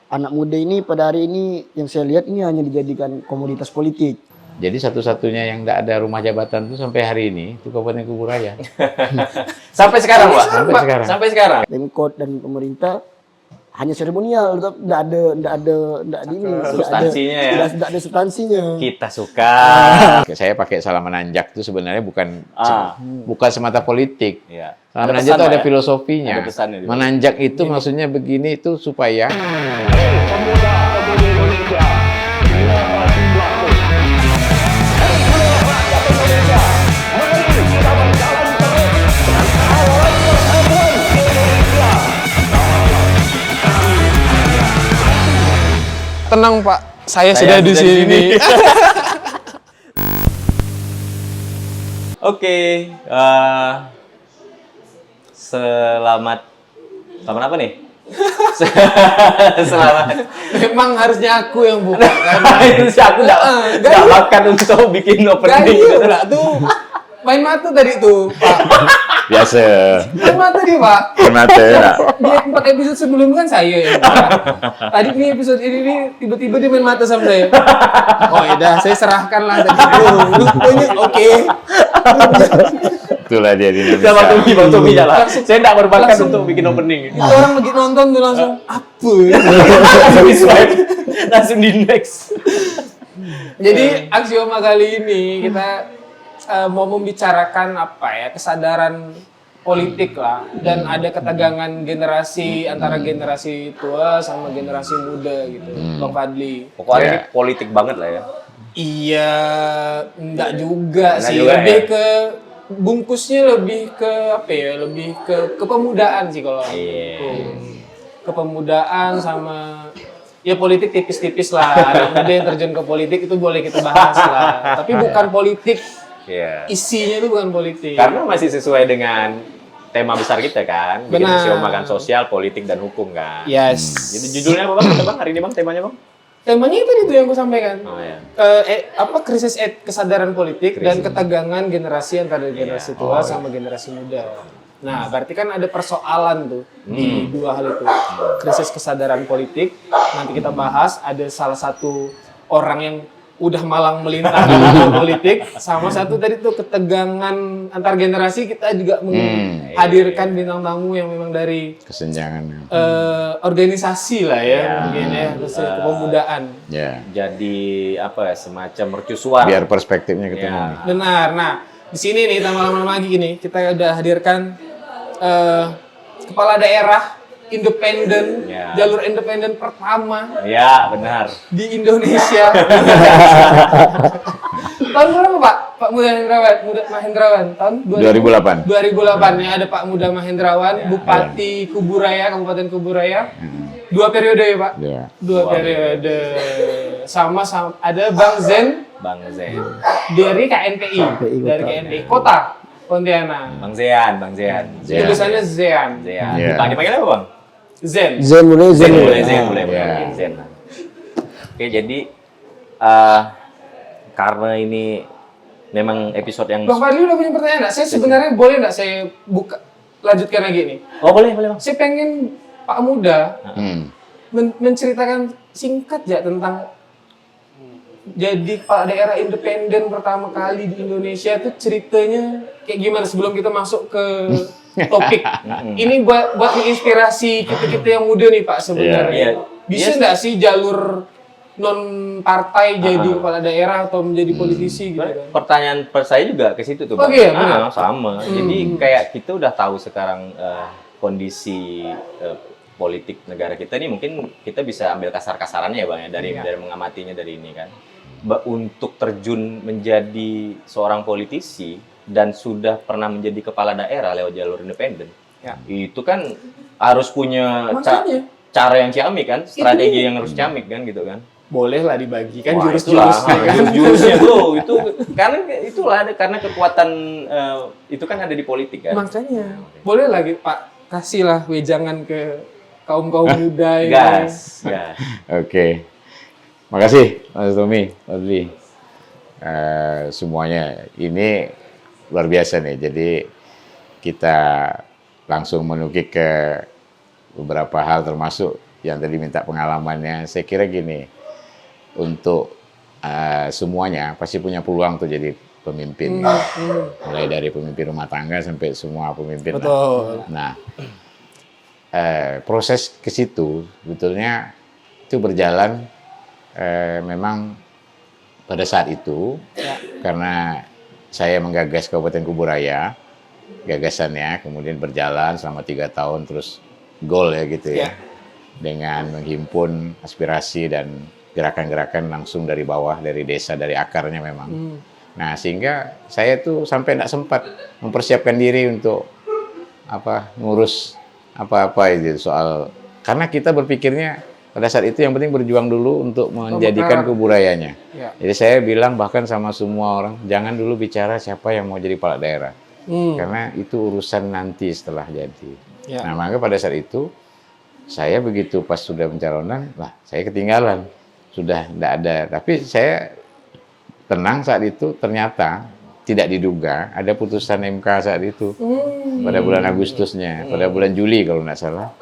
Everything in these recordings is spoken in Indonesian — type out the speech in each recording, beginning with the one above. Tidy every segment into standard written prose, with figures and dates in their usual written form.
anak muda ini pada hari ini yang saya lihat ini hanya dijadikan komoditas politik. Jadi satu-satunya yang tidak ada rumah jabatan itu sampai hari ini itu Kabupaten Kuburaya. Sampai sekarang, Pak. Sampai sekarang. Sampai sekarang. Pemkot dan pemerintah hanya seremonial, tetap tidak ada ini, Substansinya ya. tidak ada substansinya. Kita suka. Saya pakai salam menanjak itu sebenarnya bukan semata politik. Iya. Salam Ada menanjak pesan, itu Pak, ada ya? filosofinya. Ada pesannya juga. Menanjak itu maksudnya begini itu supaya Tenang Pak, saya sudah di sini. Oke, selamat apa nih? Selamat. Memang harusnya aku yang buka kan. Itu sih aku nggak makan untuk bikin opening. Gayu lah tuh. Main mata tadi tuh, Pak. biasa. Main mata dia, Pak. Mata nak. Di 4 episode sebelum kan saya yang buka. Tadi nih episode ini nih tiba-tiba dia main mata sama saya. Oh ya udah, saya serahkan lah tadi dulu. Pokoknya oke. Itulah dia dinamika. Sama Bang Tommy jalan. Langsung- Saya nggak berbakat langsung- untuk bikin opening. Itu orang lagi nonton tuh langsung apa? Langsung di swipe, langsung di next. Jadi aksioma kali ini kita mau membicarakan apa ya, kesadaran politik lah, dan ada ketegangan generasi antara generasi tua sama generasi muda gitu, Bang Fadli. Pokoknya Ya. ini politik banget lah ya. Iya, enggak juga Enggak sih, juga lebih ya? ke bungkusnya lebih ke apa ya, lebih ke kepemudaan sih kalau Iya. aku. Kepemudaan sama ya politik tipis-tipis lah. Anak muda yang terjun ke politik itu boleh kita bahas lah. Tapi bukan politik, Iya. isinya itu bukan politik. Karena masih sesuai dengan tema besar kita kan, bikin Benar. aksioma kan, sosial, politik dan hukum kan. Yes. Jadi judulnya apa Bang? Ada, Bang? Hari ini Bang temanya Bang? Temanya itu yang aku sampaikan. Oh ya. Krisis kesadaran politik dan Krisis. ketegangan generasi antara generasi Iya. tua sama generasi muda. Nah, berarti kan ada persoalan tuh di dua hal itu. Krisis kesadaran politik, nanti kita bahas, ada salah satu orang yang udah malang melintang di politik, sama satu tadi tuh ketegangan antar generasi. Kita juga menghadirkan bintang tamu yang memang dari Kesenjangan. organisasi lah ya, Ya. mungkin ya, terus kepemudaan. Ya. Jadi apa ya, semacam mercusuar. Biar perspektifnya ketemu. Ya. nih. Benar. Nah, di sini nih tambah lama lagi gini, kita udah hadirkan kepala daerah independen, Ya. jalur independen pertama Ya, benar. di Indonesia. Tahun berapa Pak? Pak Muda Mahendrawan. Tahun 2008. 2008 ya, ada Pak Muda Mahendrawan, Bupati Kuburaya, Kabupaten Kuburaya. 2 periode ya Pak? Ya. 2 periode. Sama ada Bang Zen Bang Zen. dari KNPI, dari KNPI Kota Pontianak. Bang Zean, Bang Zean. Zean. Tulisannya Zean. Zean. Ya. Dipanggil apa Bang? Zen. Zen boleh, Zen Zen boleh, boleh. Zen boleh, Ya. boleh. Zen. Oke, jadi karena ini memang episode yang Bang Fadli udah punya pertanyaan nggak? Saya sebenarnya boleh nggak saya buka lanjutkan lagi nih? Oh, boleh, boleh Bang. Saya pengen Pak Muda Hmm. menceritakan singkat ya tentang jadi kepala daerah independen pertama kali di Indonesia itu ceritanya kayak gimana sebelum kita masuk ke topik. Ini buat menginspirasi kita yang muda nih Pak sebenarnya. Iya. Bisa nggak sih jalur non partai jadi kepala daerah atau menjadi politisi gitu kan? Pertanyaan saya juga ke situ tuh, Oh, Bang. iya, benar. Sama. Jadi kayak kita udah tahu sekarang kondisi politik negara kita ini, mungkin kita bisa ambil kasar-kasarannya ya, Bang ya, dari mengamatinya dari ini kan. Untuk terjun menjadi seorang politisi dan sudah pernah menjadi kepala daerah lewat jalur independen. Ya. Itu kan harus punya Makanya. cara yang ciamik kan, strategi yang harus ciamik kan gitu kan. Boleh lah dibagikan Wah, jurus-jurusnya itulah, kan. jurus-jurusnya tuh itu karena itulah karena kekuatan itu kan ada di politik kan. Makanya boleh lagi Pak kasihlah wejangan ke kaum muda ini. Gas, gas. Oke. Makasih Mas Tommy, Fadli. Semuanya ini luar biasa nih. Jadi kita langsung menukik ke beberapa hal termasuk yang tadi minta pengalamannya, saya kira gini, untuk semuanya pasti punya peluang tuh jadi pemimpin. Mulai dari pemimpin rumah tangga sampai semua pemimpin. Betul. Nah, proses ke situ sebetulnya itu berjalan memang pada saat itu karena saya menggagas Kabupaten Kuburaya, gagasannya kemudian berjalan selama 3 tahun terus goal ya gitu ya, dengan menghimpun aspirasi dan gerakan-gerakan langsung dari bawah, dari desa, dari akarnya memang. Nah sehingga saya tuh sampai tidak sempat mempersiapkan diri untuk ngurus apa-apa itu soal, karena kita berpikirnya pada saat itu yang penting berjuang dulu untuk menjadikan Kuburayanya. Jadi saya bilang bahkan sama semua orang, jangan dulu bicara siapa yang mau jadi kepala daerah. Karena itu urusan nanti setelah jadi. Nah, maka pada saat itu, saya begitu pas sudah pencalonan, saya ketinggalan. Sudah tidak ada. Tapi saya tenang saat itu, ternyata tidak diduga ada putusan MK saat itu. Pada bulan Agustusnya, pada bulan Juli kalau tidak salah.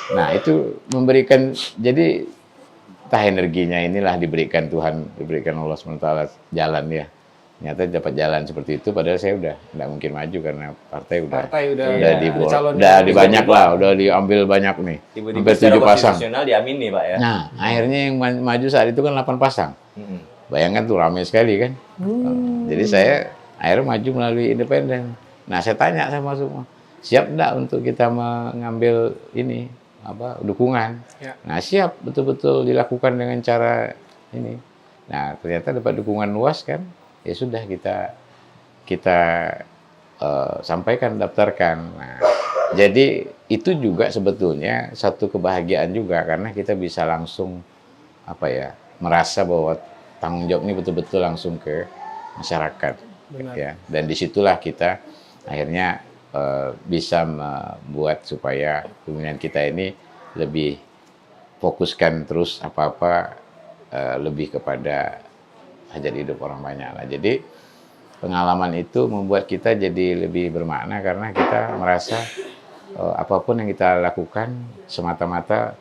Nah, itu memberikan, jadi entah energinya inilah diberikan Tuhan, diberikan Allah SWT jalan ya. Ternyata dapat jalan seperti itu, padahal saya udah nggak mungkin maju karena partai udah banyak lah, udah diambil banyak nih. Tiba-tiba hampir 7 pasang. Diamini Pak ya. Nah, akhirnya yang maju saat itu kan 8 pasang. Bayangkan tuh ramai sekali kan. Jadi saya akhirnya maju melalui independen. Nah, saya tanya sama semua, siap enggak untuk kita mengambil ini dukungan? Nah, siap, betul-betul dilakukan dengan cara ini. Nah, ternyata dapat dukungan luas kan. Ya sudah kita sampaikan, daftarkan. Nah, jadi itu juga sebetulnya satu kebahagiaan juga karena kita bisa langsung merasa bahwa tanggung jawab ini betul-betul langsung ke masyarakat. Ya. Dan disitulah kita akhirnya bisa membuat supaya pemilihan kita ini lebih fokuskan terus apa-apa lebih kepada hajat hidup orang banyak lah. Jadi pengalaman itu membuat kita jadi lebih bermakna karena kita merasa apapun yang kita lakukan semata-mata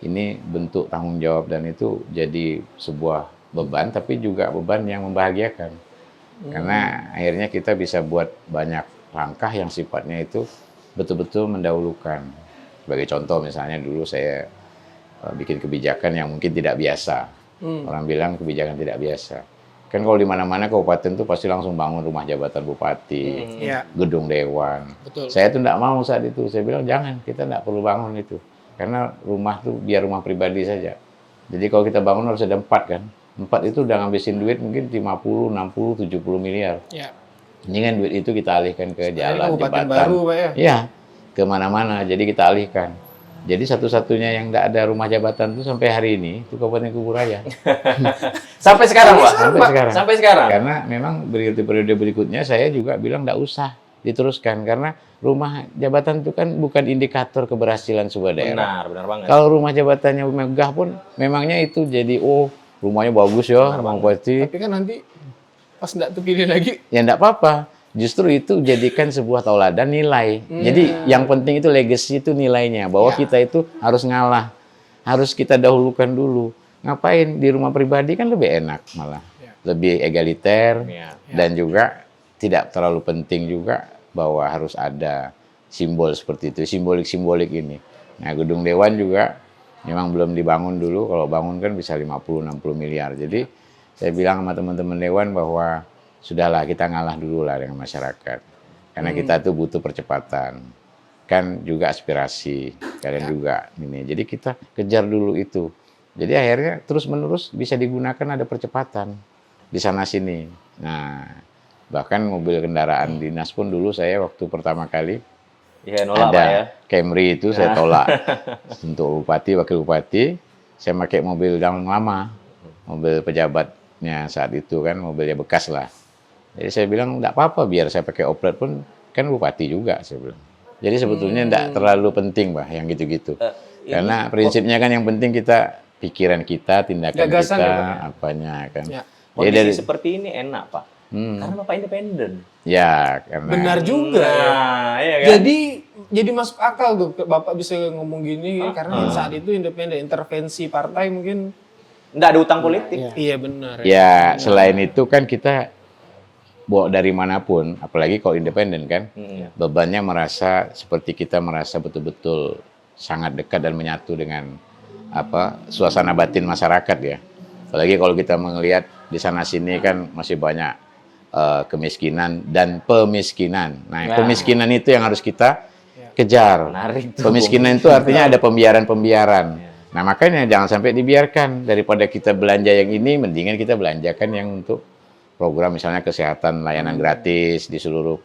ini bentuk tanggung jawab dan itu jadi sebuah beban tapi juga beban yang membahagiakan. Karena akhirnya kita bisa buat banyak langkah yang sifatnya itu betul-betul mendahulukan. Sebagai contoh misalnya dulu saya bikin kebijakan yang mungkin tidak biasa. Orang bilang kebijakan tidak biasa. Kan kalau di mana-mana kabupaten tuh pasti langsung bangun rumah jabatan bupati, gedung dewan. Saya tuh tidak mau saat itu. Saya bilang jangan, kita tidak perlu bangun itu. Karena rumah tuh biar rumah pribadi saja. Jadi kalau kita bangun harus ada 4 kan. 4 itu udah ngabisin duit mungkin 50, 60, 70 miliar. Ini kan duit itu kita alihkan ke jalan, jembatan. Baru, Pak ya? Iya, kemana-mana. Jadi kita alihkan. Jadi satu-satunya yang tidak ada rumah jabatan itu sampai hari ini itu Kabupaten Kuburaya. Sampai sekarang, Pak? Sampai sekarang. Karena memang periode berikutnya saya juga bilang tidak usah diteruskan. Karena rumah jabatan itu kan bukan indikator keberhasilan sebuah daerah. Benar banget. Kalau rumah jabatannya megah pun memangnya itu jadi, rumahnya bagus ya, rumah bupati. Tapi kan nanti pas tidak terpilih lagi. Ya tidak apa-apa. Justru itu jadikan sebuah tauladan nilai. Jadi yang penting itu legacy itu nilainya. Bahwa kita itu harus ngalah. Harus kita dahulukan dulu. Ngapain? Di rumah pribadi kan lebih enak malah. Lebih egaliter. Dan juga tidak terlalu penting juga bahwa harus ada simbol seperti itu. Simbolik-simbolik ini. Nah gedung dewan juga memang belum dibangun dulu. Kalau bangun kan bisa 50-60 miliar. Jadi saya bilang sama teman-teman dewan bahwa sudahlah kita ngalah dulu lah dengan masyarakat. Karena kita tuh butuh percepatan. Kan juga aspirasi. Kalian juga ini. Jadi kita kejar dulu itu. Jadi akhirnya terus-menerus bisa digunakan ada percepatan. Di sana-sini. Nah, bahkan mobil kendaraan dinas pun dulu saya waktu pertama kali nolak, ada Pak, ya? Camry itu saya tolak. Untuk bupati, wakil bupati, saya pakai mobil yang lama. Mobil pejabatnya saat itu kan, mobilnya bekas lah. Jadi saya bilang, enggak apa-apa, biar saya pakai oplet pun, kan bupati juga, saya bilang. Jadi sebetulnya enggak terlalu penting, Pak, yang gitu-gitu. Karena prinsipnya kan yang penting kita, pikiran kita, tindakan Gagasan kita, ya, apanya kan. Kondisi seperti ini enak, Pak. Karena Bapak independen. Ya, karena... Benar juga. Nah, iya kan? Jadi jadi masuk akal tuh Bapak bisa ngomong gini karena saat itu independen, intervensi partai mungkin. Nggak ada utang politik. Iya benar. Ya, selain itu kan kita bawa dari manapun, apalagi kalau independen kan, bebannya merasa seperti kita merasa betul-betul sangat dekat dan menyatu dengan suasana batin masyarakat ya. Apalagi kalau kita melihat di sana sini kan masih banyak kemiskinan dan pemiskinan. Nah, pemiskinan itu yang harus kita kejar. Menarik tuh. Pemiskinan itu artinya ada pembiaran-pembiaran. Nah, makanya jangan sampai dibiarkan. Daripada kita belanja yang ini, mendingan kita belanjakan yang untuk program misalnya kesehatan, layanan gratis di seluruh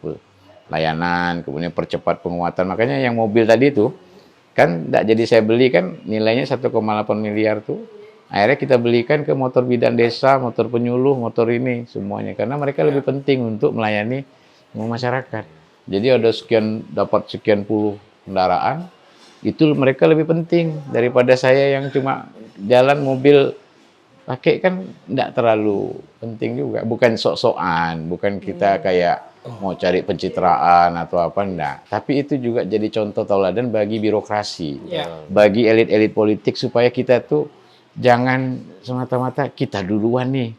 layanan, kemudian percepat penguatan. Makanya yang mobil tadi itu, kan tidak jadi saya beli kan nilainya 1,8 miliar tuh. Akhirnya kita belikan ke motor bidan desa, motor penyuluh, motor ini semuanya. Karena mereka lebih penting untuk melayani masyarakat. Jadi ada dapat sekian puluh kendaraan, itu mereka lebih penting daripada saya yang cuma jalan mobil pakai kan tidak terlalu penting juga. Bukan sok-sokan, bukan kita kayak mau cari pencitraan atau apa, enggak. Tapi itu juga jadi contoh tauladan bagi birokrasi, bagi elit-elit politik supaya kita tuh jangan semata-mata kita duluan nih.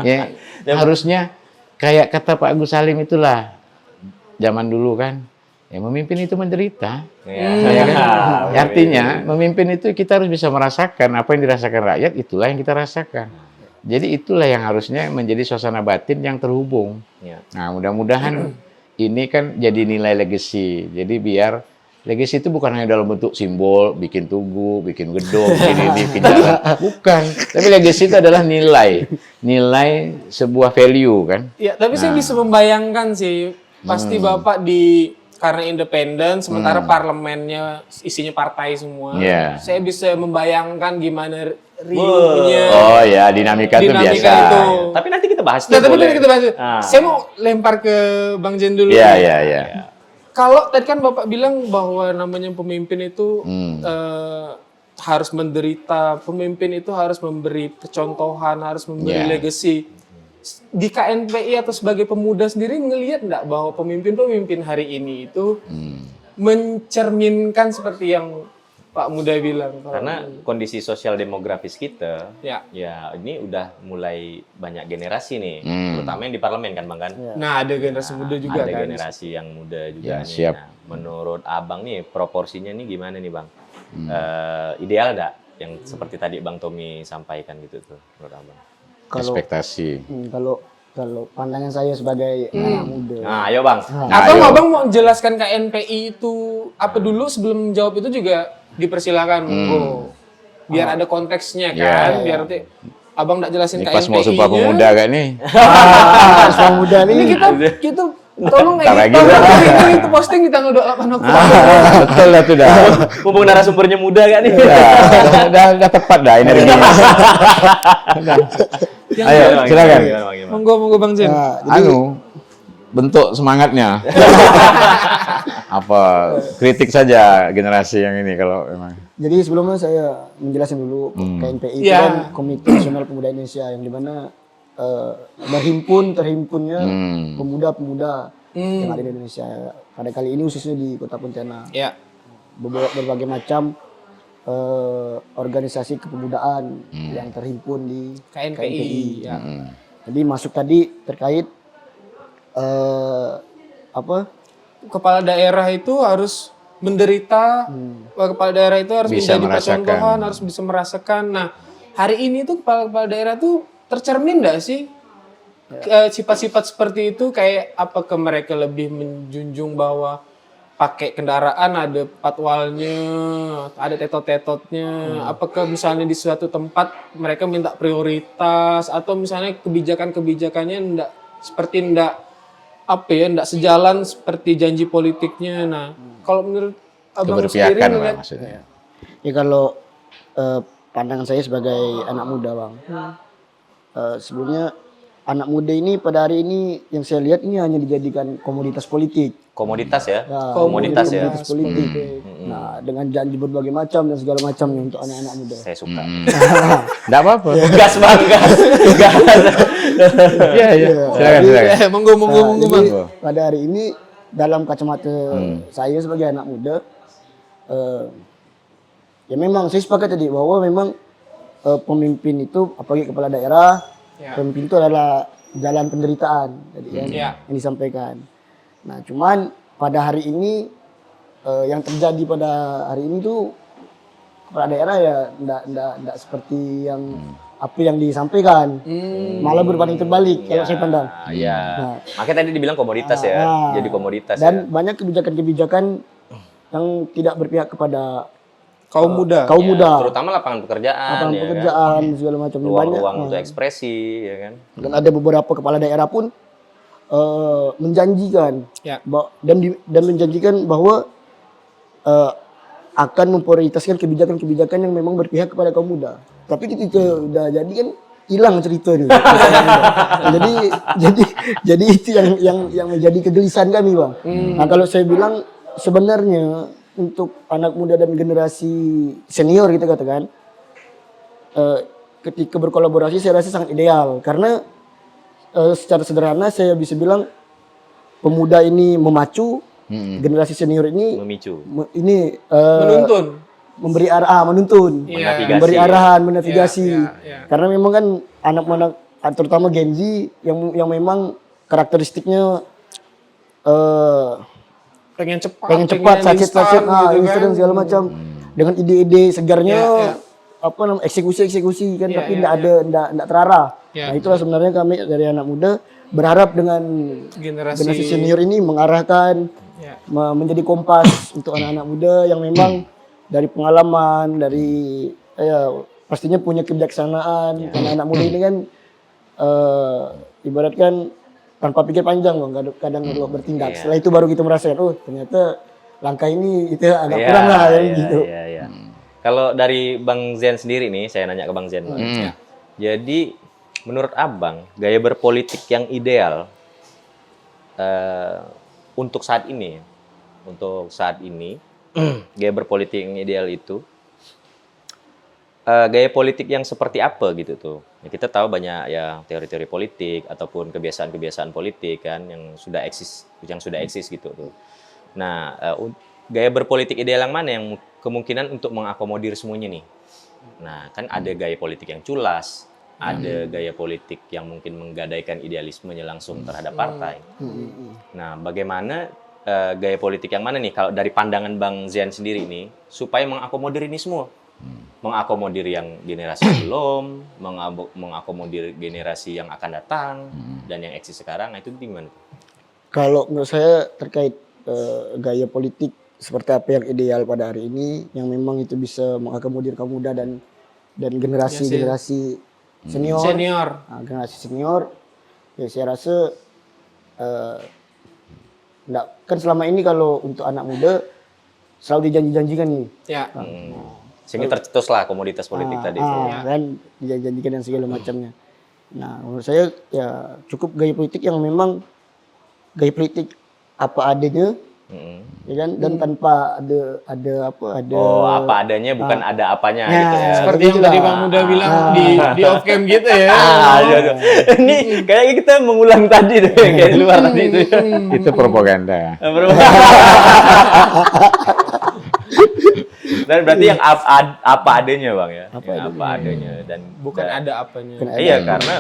Ya, harusnya kayak kata Pak Agus Salim itulah, zaman dulu kan, ya memimpin itu menderita. Ya kan? Artinya memimpin itu kita harus bisa merasakan apa yang dirasakan rakyat, itulah yang kita rasakan. Jadi itulah yang harusnya menjadi suasana batin yang terhubung. Nah, mudah-mudahan ini kan jadi nilai legacy. Jadi biar legacy itu bukan hanya dalam bentuk simbol, bikin tugu, bikin gedung, bikin jalan. Bukan. Tapi legacy itu adalah nilai sebuah value kan. Iya, tapi saya bisa membayangkan sih, pasti Bapak karena independen, sementara parlemennya isinya partai semua. Saya bisa membayangkan gimana riuhnya. Oh ya, dinamika itu biasa. Itu. Tapi nanti kita bahas. Tapi nanti kita bahas. Saya mau lempar ke Bang Jen dulu. Iya. Kalau tadi kan Bapak bilang bahwa namanya pemimpin itu harus menderita, pemimpin itu harus memberi percontohan, harus memberi legacy. Di KNPI atau sebagai pemuda sendiri ngelihat nggak bahwa pemimpin-pemimpin hari ini itu mencerminkan seperti yang Pak Muda bilang? Karena kondisi sosial demografis kita, ya ini udah mulai banyak generasi nih, terutama yang di parlemen kan Bang kan? Nah ada generasi muda juga ada kan? Ada generasi yang muda juga nih. Siap. Nah, menurut Abang nih proporsinya nih gimana nih Bang? Ideal nggak yang seperti tadi Bang Tommy sampaikan gitu tuh menurut Abang? Ekspektasi. Kalau pandangan saya sebagai anak muda. Nah, ayo Bang. Abang mau jelaskan KNPI itu apa dulu sebelum jawab itu juga dipersilakan. Biar ada konteksnya kan, biar nanti Abang nggak jelasin KNPI-nya. Pas mau Sumpah Pemuda gak nih? Sumpah Pemuda nih. Ini kita tolong itu posting di tanggal 28 Oktober. Betul lah tuh dah. Mumpung narasumbernya muda gak nih? Udah tepat dah energinya. Ayo, silakan. Monggo Bang Jen. Bentuk semangatnya. Apa kritik saja generasi yang ini kalau memang. Jadi sebelumnya saya menjelaskan dulu KNPI itu kan Komite Nasional Pemuda Indonesia yang dimana terhimpunnya pemuda-pemuda yang ada di Indonesia. Pada kali ini khususnya di Kota Pontianak. Berbagai macam organisasi kepemudaan yang terhimpun di KNPI. Jadi masuk tadi terkait kepala daerah itu harus menderita, kepala daerah itu harus bisa menjadi percontohan, harus bisa merasakan. Nah, hari ini tuh kepala daerah tuh tercermin nggak sih sifat-sifat seperti itu? Kayak apakah mereka lebih menjunjung bahwa pakai kendaraan ada patwalnya, ada tetot-tetotnya? Apakah misalnya di suatu tempat mereka minta prioritas atau misalnya kebijakan-kebijakannya enggak sejalan seperti janji politiknya? Nah, kalau menurut Abang sendiri ngeliat, maksudnya. Ya kalau pandangan saya sebagai anak muda Bang, sebelumnya anak muda ini pada hari ini yang saya lihat ini hanya dijadikan komoditas politik. Komoditas ya? Komoditas politik. Nah, dengan janji berbagai macam dan segala macamnya untuk anak-anak muda. Saya suka. Enggak apa-apa. Gas Bang, gas. Iya. Silakan. Monggo Bang. Pada hari ini dalam kacamata saya sebagai anak muda, ya memang saya sepakat tadi bahwa memang pemimpin itu, apalagi kepala daerah, pemimpin itu adalah jalan penderitaan tadi kan yang disampaikan. Nah, cuman pada hari ini yang terjadi pada hari ini tuh kepala daerah ya enggak seperti yang apa yang disampaikan, malah berbanding terbalik kalau saya pandang. Iya. Nah, Makanya tadi dibilang komoditas ya, jadi komoditas dan ya. banyak kebijakan-kebijakan yang tidak berpihak kepada Kaum muda. Terutama lapangan pekerjaan, ya pekerjaan segala macam. Banyak ruang-ruang untuk ekspresi, ya kan. dan ada beberapa kepala daerah pun menjanjikan dan menjanjikan bahwa akan memprioritaskan kebijakan-kebijakan yang memang berpihak kepada kaum muda. Tapi ketika udah jadi kan hilang cerita nih. jadi itu yang menjadi kegelisahan kami, Bang. Nah, kalau saya bilang sebenarnya untuk anak muda dan generasi senior kita katakan, ketika berkolaborasi saya rasa sangat ideal karena secara sederhana saya bisa bilang pemuda ini memacu, generasi senior ini Memicu. Menuntun. memberi menuntun, memberi arahan, menavigasi. Karena memang kan anak-anak terutama Gen Z yang memang karakteristiknya Pengen cepat, sacet-sacet, gitu instan segala macam, dengan ide-ide segarnya, apa namanya, eksekusi kan, tapi enggak terarah. Nah, itulah sebenarnya kami dari anak muda berharap dengan generasi senior ini mengarahkan, menjadi kompas untuk anak-anak muda yang memang dari pengalaman, dari pastinya punya kebijaksanaan. Anak-anak muda ini kan ibaratkan tanpa pikir panjang, Bang, kadang bertindak. Setelah itu baru kita merasakan, oh ternyata langkah ini itu agak kurang lah gitu. Kalau dari Bang Zen sendiri nih, saya nanya ke Bang Zen. Jadi menurut Abang, gaya berpolitik yang ideal untuk saat ini, gaya berpolitik yang ideal itu gaya politik yang seperti apa gitu tuh? Ya, kita tahu banyak ya teori-teori politik ataupun kebiasaan-kebiasaan politik kan yang sudah eksis gitu tuh. Nah, gaya berpolitik ideal yang mana yang kemungkinan untuk mengakomodir semuanya nih? Nah, kan ada gaya politik yang culas, ada gaya politik yang mungkin menggadaikan idealismenya langsung terhadap partai. Nah, bagaimana gaya politik yang mana nih kalau dari pandangan Bang Zian sendiri nih supaya mengakomodir ini semua? Mengakomodir yang generasi belum, mengakomodir generasi yang akan datang, dan yang eksis sekarang, itu gimana? Kalau menurut saya terkait gaya politik seperti apa yang ideal pada hari ini, yang memang itu bisa mengakomodir kaum muda dan generasi senior. Nah, generasi senior, ya saya rasa kan selama ini kalau untuk anak muda selalu dijanji-janjikan nih. Sehingga tercetuslah komoditas politik tadi. Kan dijanjikan dan segala macamnya. Nah, menurut saya ya cukup gaya politik yang memang gaya politik apa adanya, ya kan, dan tanpa ada apa adanya bukan ada apanya gitu ya. Seperti yang tadi Bang Muda bilang di off cam gitu ya. Ini kayaknya kita mengulang tadi deh, kayak di luar tadi itu. Itu propaganda. Dan berarti yang apa adanya, Bang, ya. Apa adanya dan bukan ada apanya. Iya, karena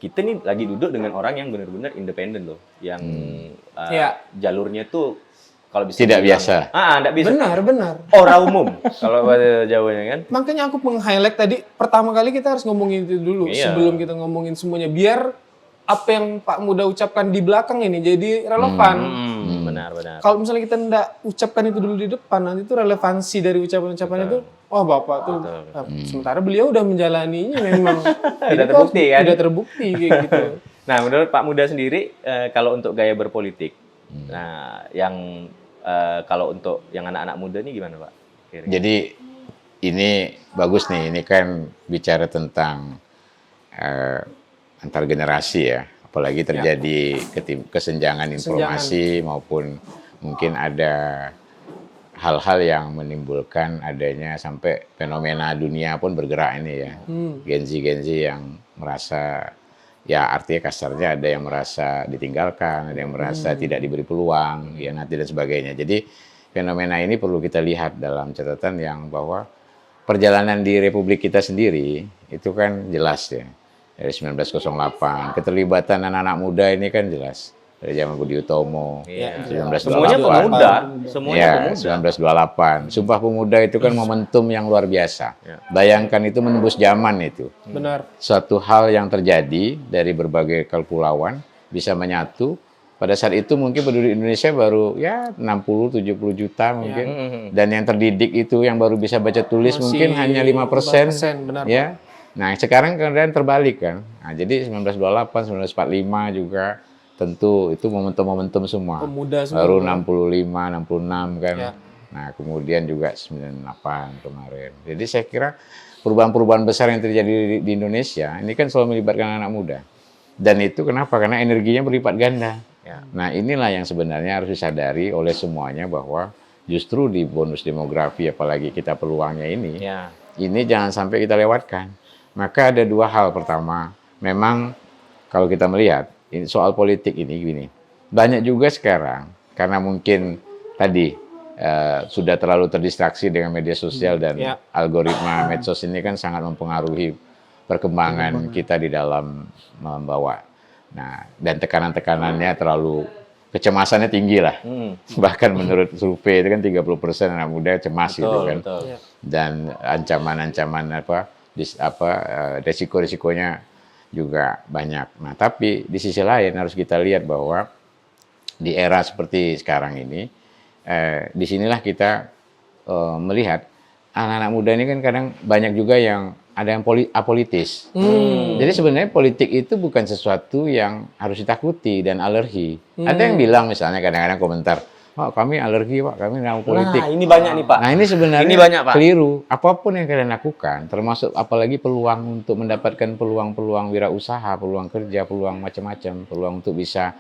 kita nih lagi duduk dengan orang yang benar-benar independen loh, yang jalurnya tuh kalau bisa tidak biasa. Enggak bisa. Benar. Orang umum kalau bahasa Jawanya kan. Makanya aku meng-highlight tadi pertama kali kita harus ngomongin itu dulu sebelum kita ngomongin semuanya, biar apa yang Pak Muda ucapkan di belakang ini jadi relevan. Benar. Kalau misalnya kita ndak ucapkan itu dulu di depan, nanti itu relevansi dari ucapan-ucapan itu, wah Bapak tuh, sementara beliau udah menjalaninya memang. Udah terbukti kan? Udah terbukti kayak gitu. Nah, menurut Pak Muda sendiri, kalau untuk gaya berpolitik, nah yang kalau untuk yang anak-anak muda nih gimana, Pak? Jadi ini bagus nih, ini kan bicara tentang antar generasi ya. Apalagi terjadi kesenjangan informasi maupun mungkin ada hal-hal yang menimbulkan adanya sampai fenomena dunia pun bergerak ini ya. Gen Z yang merasa ya artinya kasarnya ada yang merasa ditinggalkan, ada yang merasa tidak diberi peluang, ya nanti dan sebagainya. Jadi fenomena ini perlu kita lihat dalam catatan yang bahwa perjalanan di Republik kita sendiri itu kan jelas ya. Dari 1908, keterlibatan anak-anak muda ini kan jelas. Dari zaman Budi Utomo, Iya. 1928. Semuanya pemuda, semuanya Ya, pemuda. 1928. Sumpah Pemuda itu kan momentum yang luar biasa. Ya. Bayangkan itu menembus zaman itu. Benar. Suatu hal yang terjadi dari berbagai kepulauan bisa menyatu. Pada saat itu mungkin penduduk Indonesia baru ya 60-70 juta mungkin. Dan yang terdidik itu yang baru bisa baca tulis Masih mungkin hanya 5%. 5%, benar. Ya. Nah, sekarang kemudian terbalik kan. Nah, jadi 1928, 1945 juga tentu itu momentum-momentum semua. Pemuda semua. Baru 65, 66 kan. Ya. Nah, kemudian juga 98 kemarin. Jadi saya kira perubahan-perubahan besar yang terjadi di Indonesia ini kan selalu melibatkan anak muda. Dan itu kenapa? Karena energinya berlipat ganda. Ya. Nah, inilah yang sebenarnya harus disadari oleh semuanya bahwa justru di bonus demografi apalagi kita peluangnya ini jangan sampai kita lewatkan. Maka ada dua hal. Pertama, memang kalau kita melihat ini soal politik ini gini, banyak juga sekarang karena mungkin tadi sudah terlalu terdistraksi dengan media sosial dan algoritma medsos ini kan sangat mempengaruhi perkembangan kita di dalam membawa. Nah, dan tekanan-tekanannya terlalu kecemasannya tinggi lah. Bahkan menurut survei itu kan 30% anak muda cemas gitu kan. Betul. Dan ancaman-ancaman resiko-resikonya juga banyak. Nah, tapi di sisi lain harus kita lihat bahwa di era seperti sekarang ini, disinilah kita melihat anak-anak muda ini kan kadang banyak juga yang ada yang apolitis. Jadi sebenarnya politik itu bukan sesuatu yang harus ditakuti dan alergi. Ada yang bilang misalnya kadang-kadang komentar, "Pak, kami alergi, Pak, kami nggak mau politik." Nah, ini banyak nih, Pak. Nah, ini sebenarnya Ini banyak, Pak. keliru. Apapun yang kalian lakukan, termasuk apalagi peluang untuk mendapatkan peluang-peluang wirausaha, peluang kerja, peluang macam-macam, peluang untuk bisa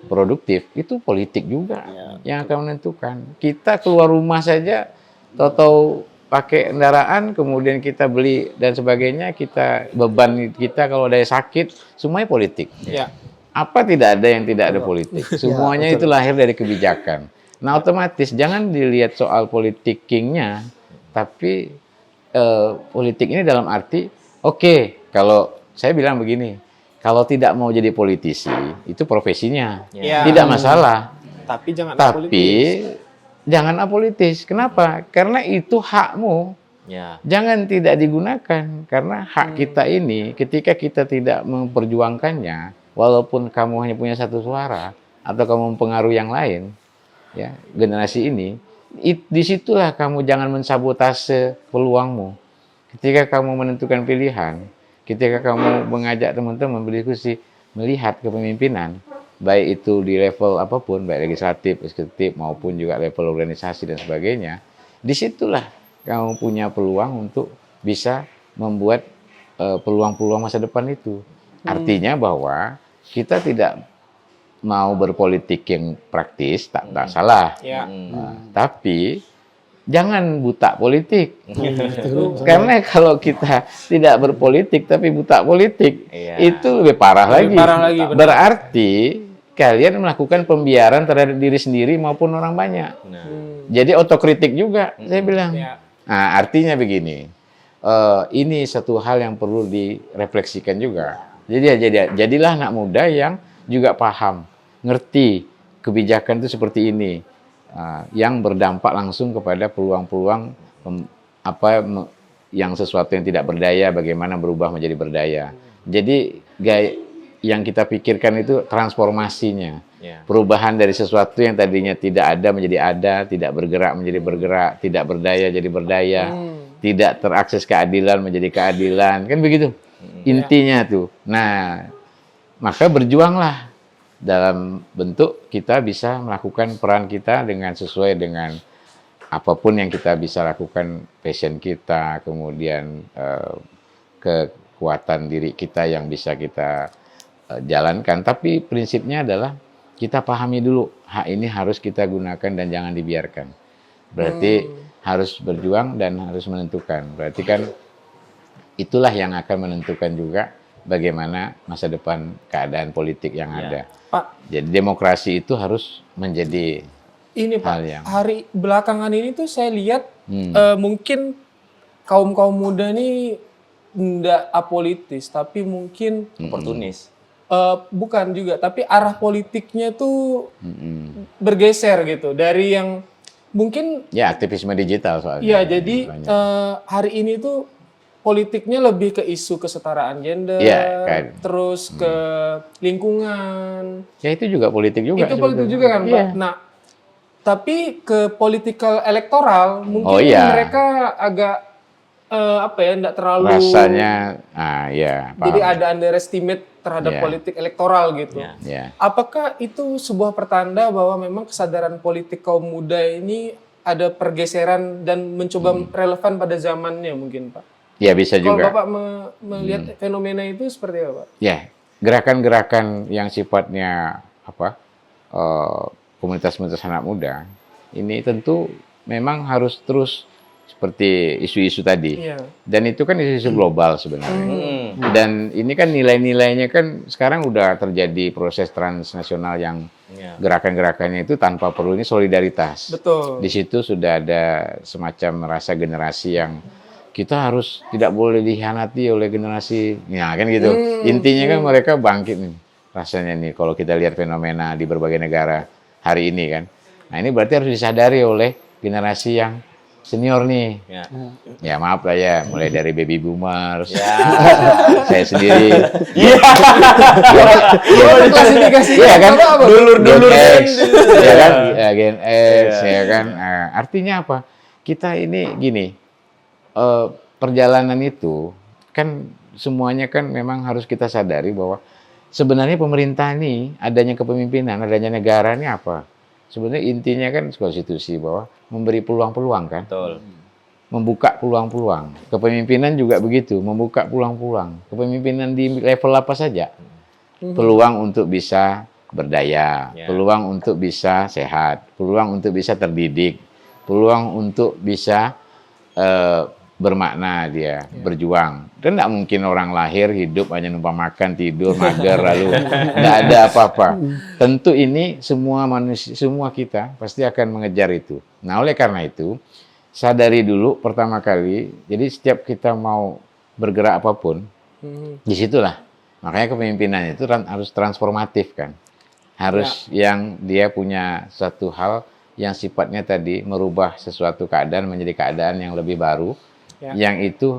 produktif, itu politik juga yang akan menentukan. Kita keluar rumah saja, tahu-tahu pakai kendaraan, kemudian kita beli dan sebagainya, kita beban kita kalau ada yang sakit, semuanya politik. Ya. Apa tidak ada yang tidak ada politik? Semuanya itu lahir dari kebijakan. Nah, otomatis jangan dilihat soal politikingnya, tapi politik ini dalam arti, oke, kalau saya bilang begini, kalau tidak mau jadi politisi, itu profesinya, Ya. tidak masalah. Tapi jangan Tapi apolitis. jangan apolitis. Kenapa? Karena itu hakmu. Ya. Jangan tidak digunakan. Karena hak kita ini, ketika kita tidak memperjuangkannya, walaupun kamu hanya punya satu suara, atau kamu mempengaruhi yang lain, ya generasi ini, disitulah kamu jangan mensabotase peluangmu. Ketika kamu menentukan pilihan, ketika kamu mengajak teman-teman berdiskusi, melihat kepemimpinan, baik itu di level apapun, baik legislatif, eksekutif, maupun juga level organisasi dan sebagainya, disitulah kamu punya peluang untuk bisa membuat peluang-peluang masa depan itu. Artinya bahwa kita tidak mau berpolitik yang praktis, tak salah. Ya. Tapi jangan buta politik. Karena kalau kita tidak berpolitik tapi buta politik, itu lebih parah lagi. Parah lagi, benar. Berarti kalian melakukan pembiaran terhadap diri sendiri maupun orang banyak. Jadi otokritik juga, saya bilang. Ya. Nah, artinya begini, ini satu hal yang perlu direfleksikan juga. Jadilah anak muda yang juga paham, ngerti kebijakan itu seperti ini, yang berdampak langsung kepada peluang-peluang yang sesuatu yang tidak berdaya, bagaimana berubah menjadi berdaya. Jadi yang kita pikirkan itu transformasinya, perubahan dari sesuatu yang tadinya tidak ada menjadi ada, tidak bergerak menjadi bergerak, tidak berdaya jadi berdaya, tidak terakses keadilan menjadi keadilan, kan begitu intinya tuh. Nah, maka berjuanglah dalam bentuk kita bisa melakukan peran kita dengan sesuai dengan apapun yang kita bisa lakukan, passion kita, kemudian kekuatan diri kita yang bisa kita jalankan. Tapi prinsipnya adalah kita pahami dulu, hak ini harus kita gunakan dan jangan dibiarkan. Berarti harus berjuang dan harus menentukan. Berarti kan itulah yang akan menentukan juga bagaimana masa depan keadaan politik yang ada. Pak, Jadi demokrasi itu harus menjadi ini Pak, hal yang hari belakangan ini tuh saya lihat mungkin kaum muda nih nggak apolitis, tapi mungkin Oportunis. bukan juga, tapi arah politiknya tuh bergeser gitu dari yang mungkin ya aktivisme digital soalnya. ya jadi Banyak. hari ini tuh politiknya lebih ke isu kesetaraan gender, Iya, kan. terus ke lingkungan. Ya itu juga politik juga. Itu politik sebetulnya. juga kan, Pak. Iya. Nah, tapi ke political elektoral mungkin iya. mereka agak apa ya, enggak terlalu Rasanya, ya. Paham. jadi ada underestimate terhadap Iya. politik elektoral gitu. Iya. Ya. Apakah itu sebuah pertanda bahwa memang kesadaran politik kaum muda ini ada pergeseran dan mencoba relevan pada zamannya mungkin, Pak? Ya bisa Kalau juga. Bapak melihat fenomena itu seperti apa, Pak? Ya, gerakan-gerakan yang sifatnya komunitas-komunitas anak muda ini tentu memang harus terus seperti isu-isu tadi. Iya. Dan itu kan isu-isu global sebenarnya. Dan ini kan nilai-nilainya kan sekarang udah terjadi proses transnasional yang gerakan-gerakannya itu tanpa perlu ini solidaritas. Betul. Di situ sudah ada semacam rasa generasi yang kita harus tidak boleh dikhianati oleh generasi, ya kan gitu. Intinya kan mereka bangkit nih, rasanya nih kalau kita lihat fenomena di berbagai negara hari ini kan. Nah ini berarti harus disadari oleh generasi yang senior nih. Ya. Ya maaf lah ya, mulai dari baby boomers, saya sendiri. Klasifikasi Iya kan, dulur-dulur Gen X, ya kan, ya, Gen X, ya kan. Nah, artinya apa? Kita ini gini. Perjalanan itu kan semuanya kan memang harus kita sadari bahwa sebenarnya pemerintah ini adanya kepemimpinan, adanya negara ini apa? Sebenarnya intinya kan konstitusi bahwa memberi peluang-peluang kan, Betul. membuka peluang-peluang. Kepemimpinan juga begitu, membuka peluang-peluang. Kepemimpinan di level apa saja? Peluang untuk bisa berdaya, peluang untuk bisa sehat, peluang untuk bisa terdidik, peluang untuk bisa bermakna dia, berjuang. Dan tidak mungkin orang lahir, hidup, hanya numpang makan, tidur, mager, lalu tidak ada apa-apa. Tentu ini semua manusia, semua kita pasti akan mengejar itu. Nah, oleh karena itu, sadari dulu pertama kali, jadi setiap kita mau bergerak apapun, disitulah. Makanya kepemimpinan itu harus transformatif kan. Harus yang dia punya satu hal yang sifatnya tadi merubah sesuatu keadaan menjadi keadaan yang lebih baru. Yang itu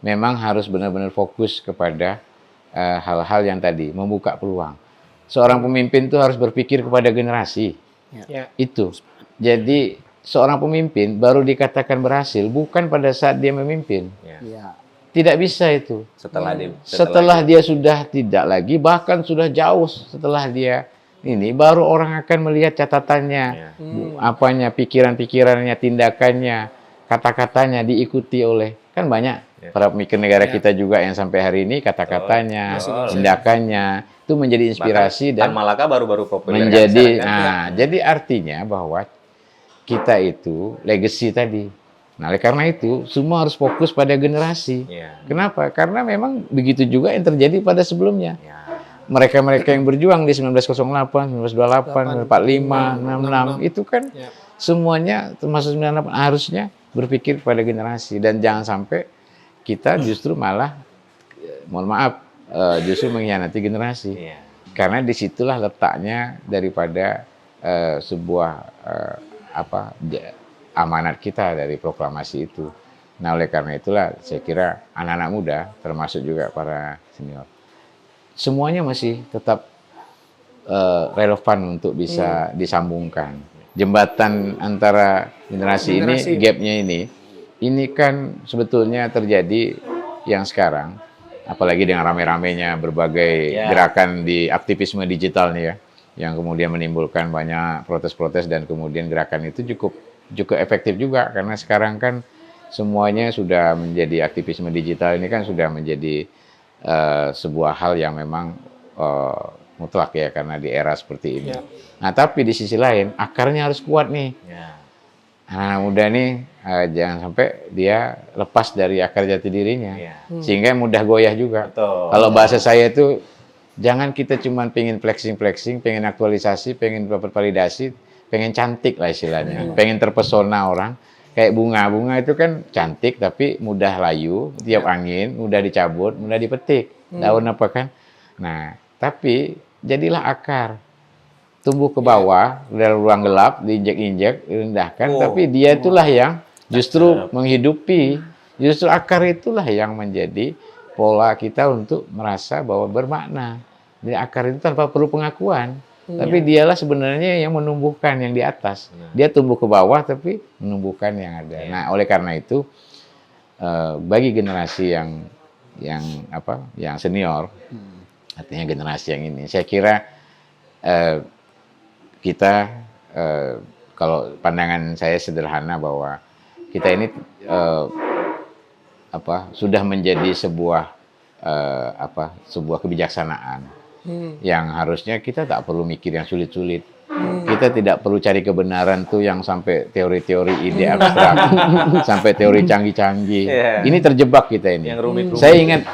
memang harus benar-benar fokus kepada hal-hal yang tadi, membuka peluang. Seorang pemimpin itu harus berpikir kepada generasi. Itu. Jadi seorang pemimpin baru dikatakan berhasil bukan pada saat dia memimpin. Tidak bisa itu. Setelah dia sudah tidak lagi, bahkan sudah jauh setelah dia ini, baru orang akan melihat catatannya, apanya, pikiran-pikirannya, tindakannya, kata-katanya diikuti oleh, kan banyak para pemikir negara kita juga yang sampai hari ini kata-katanya, tindakannya itu menjadi inspirasi. Bahkan dan Malaka baru-baru populer menjadi, kan, jadi artinya bahwa kita itu legacy tadi. Nah, oleh karena itu semua harus fokus pada generasi. Kenapa? Karena memang begitu juga yang terjadi pada sebelumnya. Mereka-mereka yang berjuang di 1908, 1928, 45, 66 itu kan semuanya termasuk 98 harusnya berpikir pada generasi, dan jangan sampai kita justru malah mohon maaf justru mengkhianati generasi. Karena disitulah letaknya daripada sebuah amanat kita dari proklamasi itu. Nah, oleh karena itulah saya kira anak-anak muda termasuk juga para senior semuanya masih tetap relevan untuk bisa disambungkan. Jembatan antara generasi ini, gapnya ini kan sebetulnya terjadi yang sekarang, apalagi dengan rame-ramenya berbagai gerakan di aktivisme digital nih ya, yang kemudian menimbulkan banyak protes-protes, dan kemudian gerakan itu cukup efektif juga, karena sekarang kan semuanya sudah menjadi aktivisme digital ini kan sudah menjadi sebuah hal yang memang mutlak ya, karena di era seperti ini. Nah, tapi di sisi lain akarnya harus kuat nih. anak muda nih jangan sampai dia lepas dari akar jati dirinya, sehingga mudah goyah juga. Betul. Kalau bahasa saya itu, jangan kita cuma pengen flexing, pengen aktualisasi, pengen dapat validasi, pengen cantik lah istilahnya, pengen terpesona orang. Kayak bunga itu kan cantik tapi mudah layu, tiap angin, mudah dicabut, mudah dipetik. Daun apa kan? Nah, tapi jadilah akar. Tumbuh ke bawah, dari ruang gelap, diinjek-injek, direndahkan, tapi dia itulah yang justru menghidupi. Justru akar itulah yang menjadi pola kita untuk merasa bahwa bermakna. Jadi akar itu tanpa perlu pengakuan. Tapi dialah sebenarnya yang menumbuhkan yang di atas. Dia tumbuh ke bawah tapi menumbuhkan yang ada. Nah, oleh karena itu bagi generasi yang senior, artinya generasi yang ini, saya kira kita kalau pandangan saya sederhana bahwa kita ini sudah menjadi sebuah kebijaksanaan. Yang harusnya kita tak perlu mikir yang sulit-sulit. Kita tidak perlu cari kebenaran tuh yang sampai teori-teori ide abstrak, sampai teori canggih-canggih. Ini terjebak kita ini. Yang rumit-rumit. Saya ingat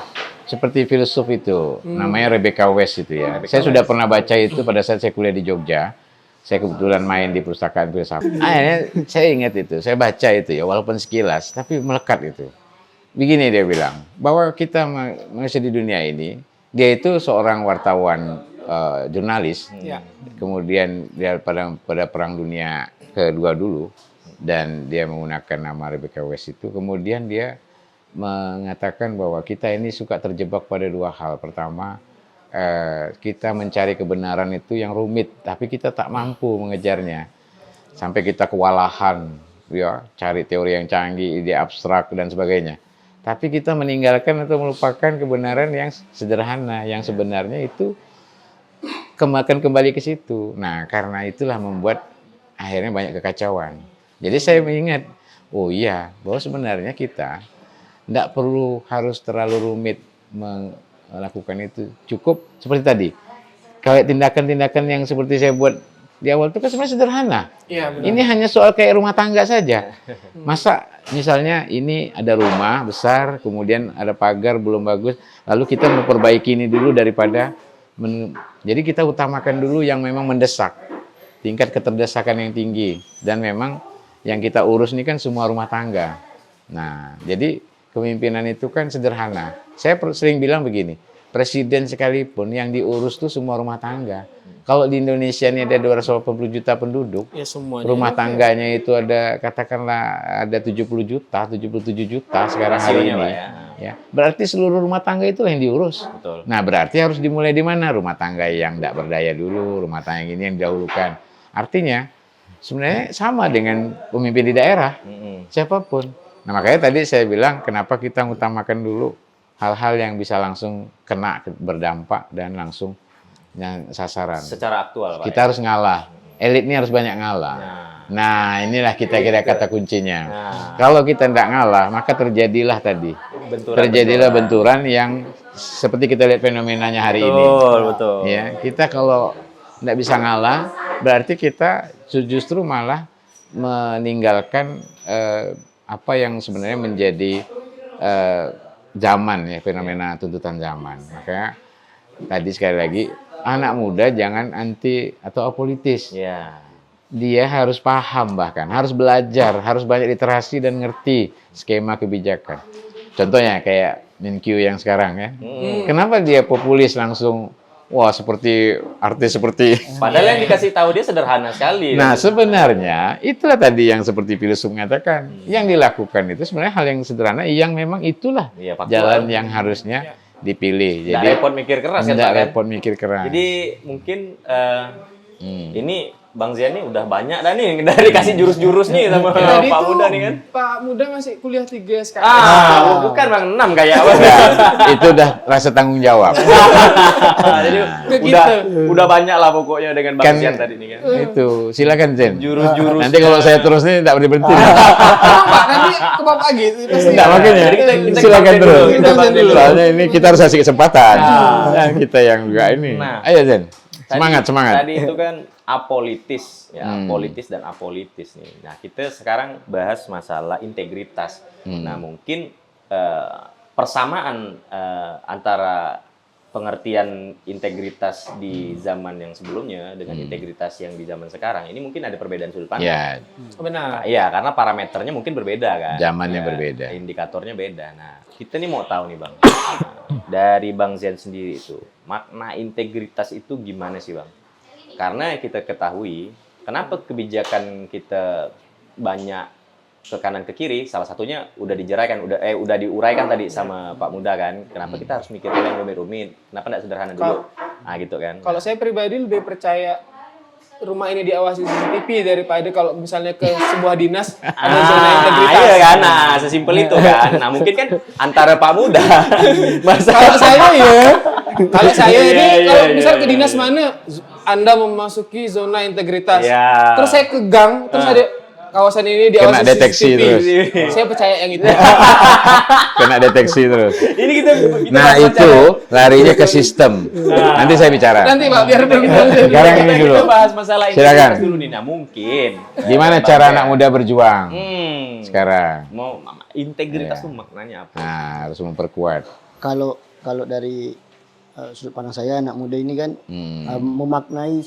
seperti filsuf itu, namanya Rebecca West itu ya. Saya sudah pernah baca itu pada saat saya kuliah di Jogja. Saya kebetulan main di perpustakaan filsafat. Akhirnya saya ingat itu, saya baca itu ya, walaupun sekilas, tapi melekat itu. Begini dia bilang, bahwa kita manusia di dunia ini, dia itu seorang wartawan, jurnalis, kemudian dia pada Perang Dunia Kedua dulu, dan dia menggunakan nama Rebecca West itu, kemudian dia mengatakan bahwa kita ini suka terjebak pada dua hal. Pertama, kita mencari kebenaran itu yang rumit, tapi kita tak mampu mengejarnya, sampai kita kewalahan, ya, cari teori yang canggih, ide abstrak dan sebagainya. Tapi kita meninggalkan atau melupakan kebenaran yang sederhana, yang sebenarnya itu akan kembali ke situ. Nah, karena itulah membuat akhirnya banyak kekacauan. Jadi saya mengingat, oh iya, bahwa sebenarnya kita tidak perlu harus terlalu rumit melakukan itu. Cukup seperti tadi, kayak tindakan-tindakan yang seperti saya buat di awal itu kan sebenarnya sederhana. Iya, benar. Ini hanya soal kayak rumah tangga saja. Masa misalnya ini ada rumah besar, kemudian ada pagar belum bagus, lalu kita memperbaiki ini dulu daripada jadi kita utamakan dulu yang memang mendesak, tingkat keterdesakan yang tinggi, dan memang yang kita urus ini kan semua rumah tangga. Nah, jadi kepemimpinan itu kan sederhana. Saya sering bilang begini, presiden sekalipun yang diurus tuh semua rumah tangga. Kalau di Indonesia ini ada 280 juta penduduk, Ya, semuanya. rumah tangganya itu ada, katakanlah ada 70 juta, 77 juta sekarang hari Rasionya, ini. Pak, ya. Ya, berarti seluruh rumah tangga itu yang diurus. Betul. Nah, berarti harus dimulai di mana? Rumah tangga yang tidak berdaya dulu, rumah tangga yang ini yang didahulukan. Artinya, sebenarnya sama dengan pemimpin di daerah, siapapun. Nah, makanya tadi saya bilang, kenapa kita mengutamakan dulu hal-hal yang bisa langsung kena, berdampak, dan langsung yang sasaran. Secara aktual, Pak. Kita harus ngalah. Elit ini harus banyak ngalah. Nah, inilah kita kira kata kuncinya. Kalau kita tidak ngalah, maka terjadilah tadi. Terjadilah benturan yang seperti kita lihat fenomenanya hari ini. Betul. Ya, kita kalau tidak bisa ngalah, berarti kita justru malah meninggalkan apa yang sebenarnya menjadi zaman, ya, fenomena tuntutan zaman. Maka tadi sekali lagi, anak muda jangan anti atau apolitis. Ya. Dia harus paham, bahkan harus belajar, harus banyak literasi dan ngerti skema kebijakan. Contohnya kayak Menkyu yang sekarang ya. Kenapa dia populis langsung, wah seperti artis seperti. Padahal yang dikasih tahu dia sederhana sekali. Nah, sebenarnya itulah tadi yang seperti filsuf mengatakan, yang dilakukan itu sebenarnya hal yang sederhana, yang memang itulah jalan yang harusnya dipilih. Jadi repot mikir keras ya, tidak repot mikir keras. Jadi mungkin ini Bang Zian nih udah banyak dah nih dari kasih jurus-jurus nih sama Tadi Pak tuh Muda nih kan. Pak Muda masih kuliah 3 sekarang. Bukan Bang 6 kayak apa. Itu udah rasa tanggung jawab. Jadi udah banyak lah pokoknya dengan Bang Zian tadi nih kan. Itu, silakan Zen. Jurus-jurus. Nanti kalau saya terus nih tidak berhenti. Pak, nanti ke Bapak gitu pasti. Enggak, makanya. Jadi kita Silakan Bang Zen terus. dulu, kita Bang Zen dulu. Soalnya ini kita harus kasih kesempatan. Nah, kita yang juga ini. Nah. Ayo Zen. Semangat. Tadi itu kan apolitis, ya, politis dan apolitis nih. Nah, kita sekarang bahas masalah integritas. Nah, mungkin persamaan antara pengertian integritas di zaman yang sebelumnya dengan integritas yang di zaman sekarang ini mungkin ada perbedaan sudut pandang. Ya, Benar. Iya, karena parameternya mungkin berbeda kan. zamannya Ya, berbeda. Indikatornya beda. Nah, kita nih mau tahu nih Bang. Dari Bang Zen sendiri itu, makna integritas itu gimana sih Bang? Karena kita ketahui, kenapa kebijakan kita banyak ke kanan ke kiri, salah satunya udah dijeraikan, udah diuraikan tadi sama Pak Muda kan. Kenapa kita harus mikir yang rumit-rumit? Kenapa nggak sederhana dulu? Nah, gitu kan. Kalau saya pribadi lebih percaya rumah ini diawasi CCTV daripada kalau misalnya ke sebuah dinas ada zona integritas. Iya kan, nah sesimpel itu kan. Nah mungkin kan antara Pak Muda, Kalau saya ya, kalau saya ini kalau iya, misal iya, ke dinas mana Anda memasuki zona integritas, Iya. terus saya ke gang, terus ada kawasan ini diawasi Kena deteksi CCTV. terus. Saya percaya yang itu. Kena deteksi terus. ini kita Nah, bahas itu larinya ke sistem. Nanti saya bicara. Nanti Pak, biar begitu. Sekarang ini dulu. Kita bahas masalah Silakan. integritas dulu nih. Nah mungkin Gimana cara anak muda berjuang sekarang? mau integritas tuh maknanya apa? Nah, harus memperkuat. Kalau dari sudut pandang saya, anak muda ini kan memaknai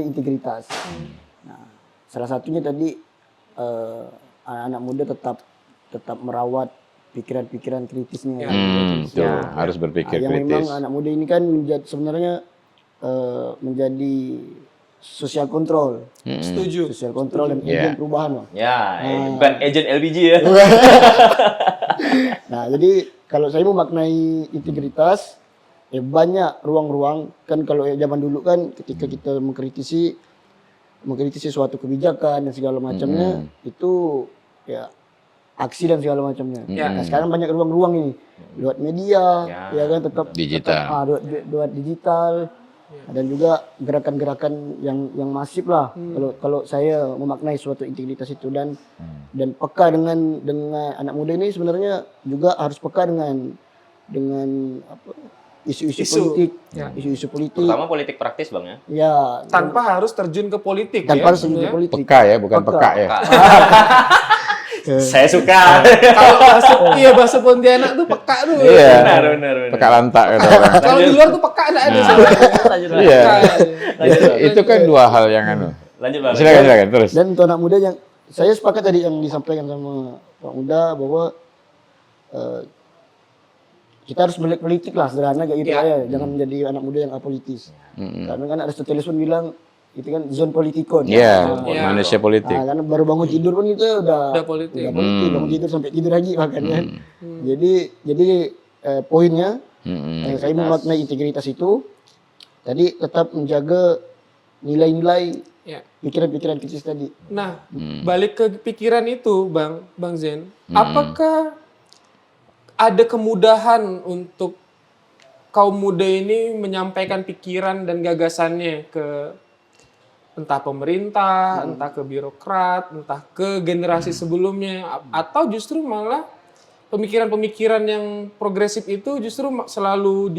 integritas. Nah, salah satunya tadi anak-anak muda tetap merawat pikiran-pikiran kritisnya. Tuh, harus berpikir yang kritis. memang anak muda ini kan sebenarnya menjadi sosial kontrol, Setuju. sosial kontrol dan Iya. agen perubahan, Bang. Ya, bukan agent LPG ya. Nah, jadi kalau saya memaknai integritas, banyak ruang-ruang kan. Kalau zaman dulu kan ketika kita mengkritisi suatu kebijakan dan segala macamnya, itu ya aksi dan segala macamnya. Nah, sekarang banyak ruang-ruang ini lewat media, ya kan, tetap Digital. lewat digital. Dan juga gerakan-gerakan yang masif lah. Kalau saya memaknai suatu integritas itu dan peka dengan anak muda ini sebenarnya juga harus peka dengan apa, isu-isu politik, isu-isu politik. Terutama politik praktis Bang ya. Ya, Tanpa harus terjun ke politik tanpa ya. harus terjun ke politik. Peka ya, bukan peka ya. Saya suka. Kalau bahasa Pontianak tuh peka tuh. Iya. Benar. Peka lantak gitu. Kalau di luar tuh peka enggak ada. Lanjut. Iya. Itu kan dua hal yang Lanjut Bang. Silakan terus. Dan untuk anak muda yang saya sepakat tadi yang disampaikan sama Pak Muda bahwa kita harus melek politik lah, sederhana kayak gitu aja. Jangan menjadi anak muda yang apolitis. Karena kan Aristoteles pun bilang itu kan zon politikon. Iya, manusia politik. Nah, karena baru bangun tidur pun itu udah politik. Udah politik, bangun tidur sampai tidur lagi bahkan kan. Jadi poinnya saya memaknai integritas itu tadi tetap menjaga nilai-nilai pikiran-pikiran kritis tadi. Nah, balik ke pikiran itu, Bang Zen, apakah ada kemudahan untuk kaum muda ini menyampaikan pikiran dan gagasannya ke entah pemerintah, entah ke birokrat, entah ke generasi sebelumnya, atau justru malah pemikiran-pemikiran yang progresif itu justru selalu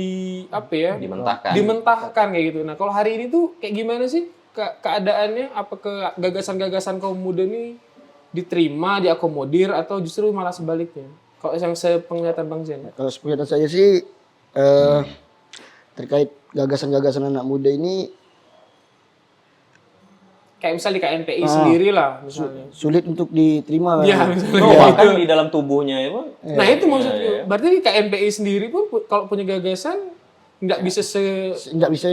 dimentahkan kayak gitu. Nah, kalau hari ini tuh kayak gimana sih keadaannya? Apakah gagasan-gagasan kaum muda ini diterima, diakomodir, atau justru malah sebaliknya? Kalau yang sepenglihatan Bang Zen. Kalau sepenglihatan saya sih terkait gagasan-gagasan anak muda ini kayak misalnya di KNPI sendiri lah misalnya. Sulit untuk diterima. Iya, misalnya. Bahkan di dalam tubuhnya ya Bang. Nah, itu maksudnya. Berarti di KNPI sendiri pun kalau punya gagasan nggak bisa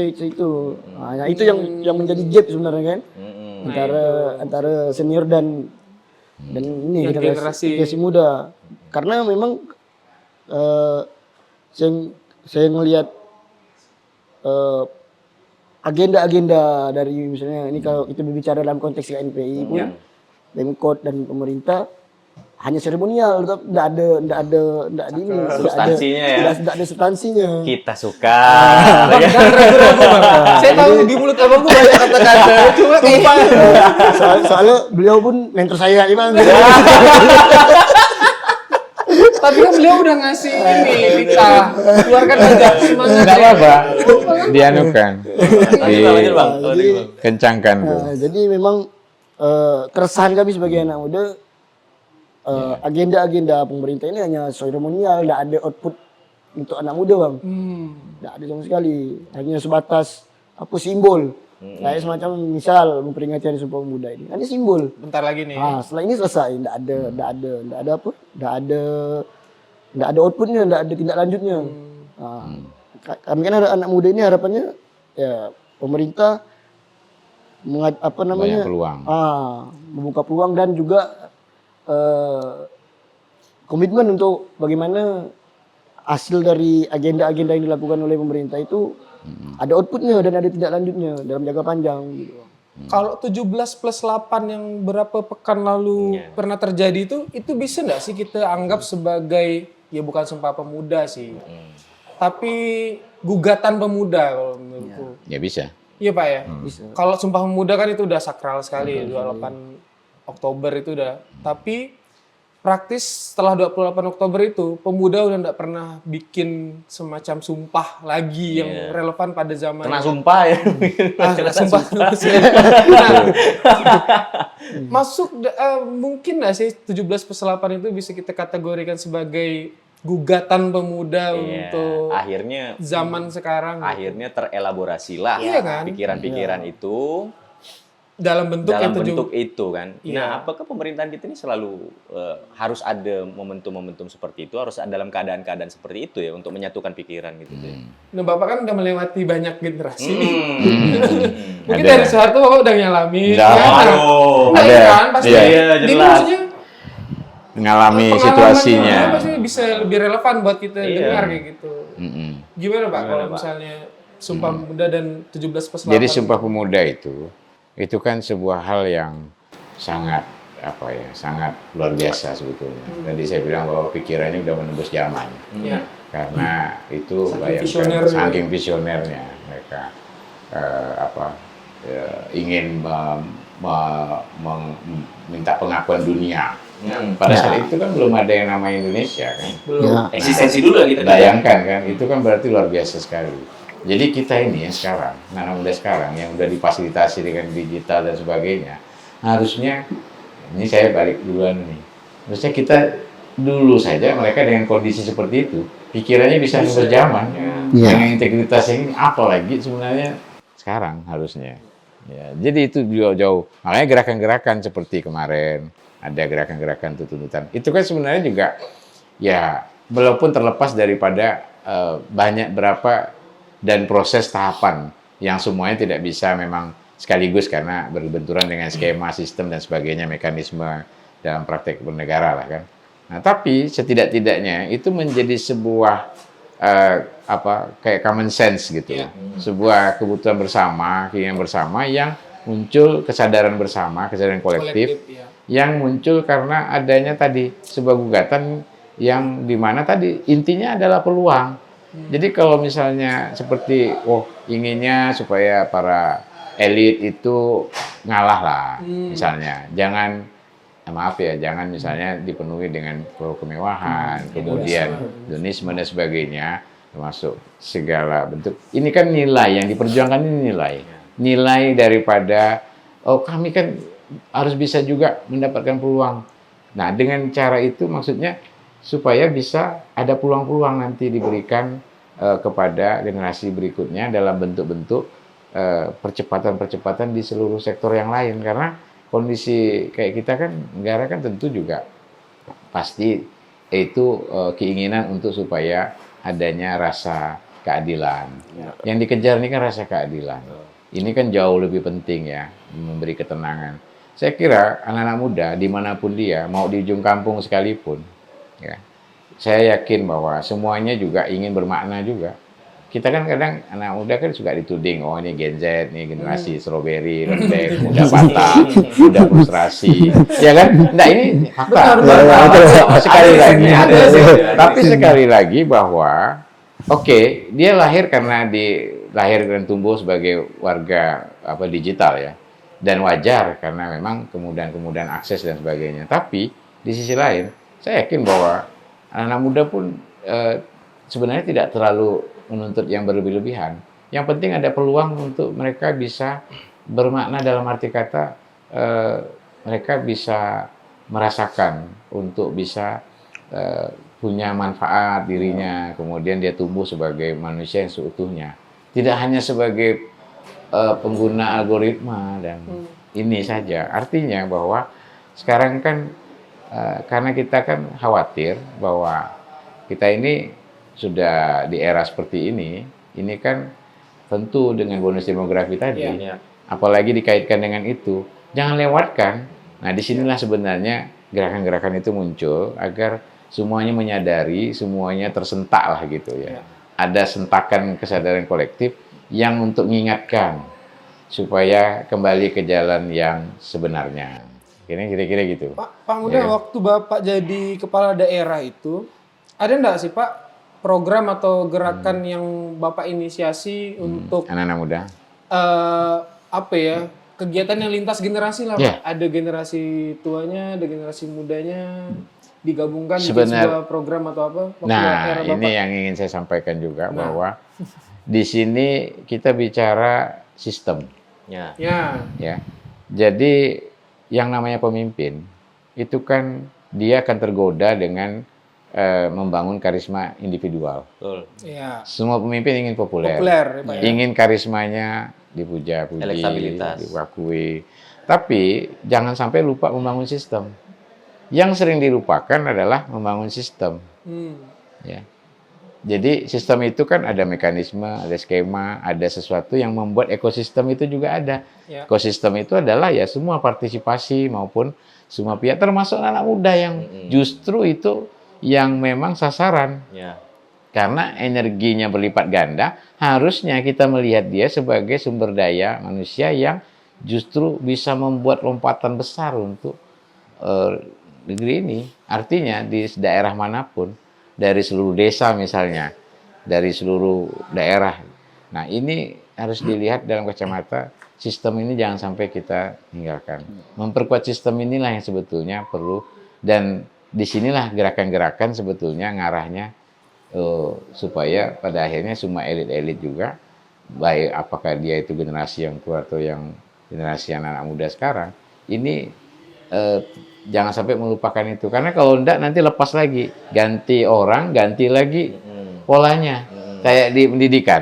itu. Nah, itu yang menjadi gap sebenarnya kan. Antara senior dan ini generasi muda. Karena memang saya ngelihat agenda-agenda dari misalnya ini kalau kita berbicara dalam konteks KNPI pun Pemkot dan pemerintah hanya seremonial, tetap enggak ada substansinya ya. Enggak ada substansinya. Kita suka. Jangan ragu-ragu, Bang. Saya tahu di mulut Abang tuh banyak kata-kata. Cuma soalnya Soalnya beliau pun mentor saya, Bang. Tapi kan beliau udah ngasih ini kita keluarkan aja semangat. Enggak apa-apa. Dianukan. Lanjut, Bang. Kencangkan tuh. Nah, jadi memang keresahan kami sebagai anak muda, agenda-agenda pemerintah ini hanya seremonial, tidak ada output untuk anak muda, Bang. Tidak ada sama sekali. Hanya sebatas apa simbol. Kayak semacam misal memperingati Hari Sumpah Pemuda ini. Ini simbol. Bentar lagi nih. Setelah ini selesai, tidak ada outputnya, tidak ada tindak lanjutnya. Kami kan anak muda ini harapannya ya pemerintah Banyak peluang. membuka peluang dan juga komitmen untuk bagaimana hasil dari agenda-agenda yang dilakukan oleh pemerintah itu ada outputnya dan ada tindak lanjutnya dalam jangka panjang gitu. Kalau 17+8 yang berapa pekan lalu pernah terjadi itu bisa nggak sih kita anggap sebagai, ya bukan Sumpah Pemuda sih, tapi gugatan pemuda kalau menurutku. Ya bisa. Iya Pak ya? Bisa. Kalau Sumpah Pemuda kan itu udah sakral sekali, 28 Oktober itu udah. Tapi praktis setelah 28 Oktober itu, pemuda udah nggak pernah bikin semacam sumpah lagi yang relevan pada zaman. Kena sumpah ya. Kena sumpah. Mungkin nggak sih 17+8 itu bisa kita kategorikan sebagai gugatan pemuda untuk akhirnya zaman sekarang. Akhirnya terelaborasilah Iya kan? pikiran-pikiran itu dalam bentuk itu kan. Iya. Nah, apakah pemerintahan kita ini selalu harus ada momentum-momentum seperti itu, harus dalam keadaan-keadaan seperti itu ya untuk menyatukan pikiran gitu ya. Nah, Bapak kan udah melewati banyak generasi. Mungkin Ada. dari Soeharto Bapak udah ngalamin. Udah. Aduh. Ada. Kan? Pasti. Iya. Iya, Jadi jelas. maksudnya Mengalami pengalaman situasinya. apa sih bisa lebih relevan buat kita Iya. dengar kayak gitu. Gimana Pak kalau Pak? misalnya Sumpah Pemuda dan 17+8? Jadi Sumpah Pemuda itu kan sebuah hal yang sangat sangat luar biasa sebetulnya. Tadi saya bilang bahwa pikirannya udah menembus zaman. Iya. Karena itu visioner. saking visionernya mereka ingin minta pengakuan dunia. Pada saat itu kan belum ada yang namanya Indonesia kan. Belum. Eksistensi dulu ya kita. Bayangkan kan, itu kan berarti luar biasa sekali. Jadi kita ini yang sekarang, anak muda sekarang yang udah difasilitasi dengan digital dan sebagainya, harusnya, ini saya balik duluan nih, harusnya kita dulu saja mereka dengan kondisi seperti itu, pikirannya bisa berjaman, dengan integritas ini, apalagi sebenarnya sekarang harusnya. Ya, jadi itu jauh-jauh, makanya gerakan-gerakan seperti kemarin, ada gerakan-gerakan tuntutan, itu kan sebenarnya juga, ya, walaupun terlepas daripada banyak berapa dan proses tahapan yang semuanya tidak bisa memang sekaligus karena berbenturan dengan skema, sistem dan sebagainya, mekanisme dalam praktek bernegara lah kan. Nah, tapi setidak-tidaknya itu menjadi sebuah kayak common sense gitu. Sebuah kebutuhan bersama, keinginan bersama yang muncul kesadaran bersama, kesadaran kolektif yang muncul karena adanya tadi sebuah gugatan yang dimana tadi intinya adalah peluang. Jadi kalau misalnya seperti inginnya supaya para elit itu ngalah lah misalnya, jangan jangan misalnya dipenuhi dengan kemewahan, kemudian hedonisme dan sebagainya, termasuk segala bentuk. Ini kan nilai yang diperjuangkan, ini nilai daripada kami kan harus bisa juga mendapatkan peluang. Nah, dengan cara itu maksudnya supaya bisa ada peluang-peluang nanti diberikan kepada generasi berikutnya dalam bentuk-bentuk percepatan-percepatan di seluruh sektor yang lain. Karena kondisi kayak kita kan, negara kan tentu juga pasti itu keinginan untuk supaya adanya rasa keadilan. Yang dikejar ini kan rasa keadilan. Ini kan jauh lebih penting ya, memberi ketenangan. Saya kira anak-anak muda dimanapun dia, mau di ujung kampung sekalipun, ya, saya yakin bahwa semuanya juga ingin bermakna juga. Kita kan kadang anak muda kan suka dituding, ini Gen Z, nih generasi strawberry, lembek, muda patah, muda frustrasi, ya kan? Nah ini fakta. Tapi sekali lagi bahwa, dia lahir karena lahir dan tumbuh sebagai warga digital ya, dan wajar karena memang kemudahan akses dan sebagainya. Tapi di sisi lain, saya yakin bahwa anak-anak muda pun sebenarnya tidak terlalu menuntut yang berlebih-lebihan. Yang penting ada peluang untuk mereka bisa bermakna dalam arti kata mereka bisa merasakan untuk bisa punya manfaat dirinya, kemudian dia tumbuh sebagai manusia yang seutuhnya. Tidak hanya sebagai pengguna algoritma dan ini saja. Artinya bahwa sekarang kan karena kita kan khawatir bahwa kita ini sudah di era seperti ini kan tentu dengan bonus demografi tadi, apalagi dikaitkan dengan itu, jangan lewatkan. Nah, disinilah sebenarnya gerakan-gerakan itu muncul agar semuanya menyadari, semuanya tersentak lah gitu ya. Ada sentakan kesadaran kolektif yang untuk mengingatkan supaya kembali ke jalan yang sebenarnya. Kira-kira gitu. Pak Muda, waktu Bapak jadi kepala daerah itu, ada enggak sih Pak program atau gerakan yang Bapak inisiasi untuk anak-anak muda? Apa ya, kegiatan yang lintas generasi lah Pak. Ada generasi tuanya, ada generasi mudanya, digabungkan di sebuah program atau apa? Nah, ini yang ingin saya sampaikan juga bahwa di sini kita bicara sistem. Ya. Jadi yang namanya pemimpin itu kan dia akan tergoda dengan membangun karisma individual. Betul. Semua pemimpin ingin populer ingin karismanya dipuja-puji, diwakui. Tapi jangan sampai lupa membangun sistem. Yang sering dilupakan adalah membangun sistem. Ya. Jadi sistem itu kan ada mekanisme, ada skema, ada sesuatu yang membuat ekosistem itu juga ada. Ekosistem itu adalah ya semua partisipasi maupun semua pihak, termasuk anak muda yang justru itu yang memang sasaran. Karena energinya berlipat ganda, harusnya kita melihat dia sebagai sumber daya manusia yang justru bisa membuat lompatan besar untuk negeri ini. Artinya di daerah manapun, dari seluruh desa misalnya, dari seluruh daerah. Nah, ini harus dilihat dalam kacamata sistem ini jangan sampai kita tinggalkan. Memperkuat sistem inilah yang sebetulnya perlu, dan disinilah gerakan-gerakan sebetulnya ngarahnya supaya pada akhirnya semua elit-elit juga, baik apakah dia itu generasi yang tua atau yang generasi anak-anak muda sekarang, ini jangan sampai melupakan itu. Karena kalau enggak nanti lepas lagi, ganti orang, ganti lagi polanya. Kayak di pendidikan.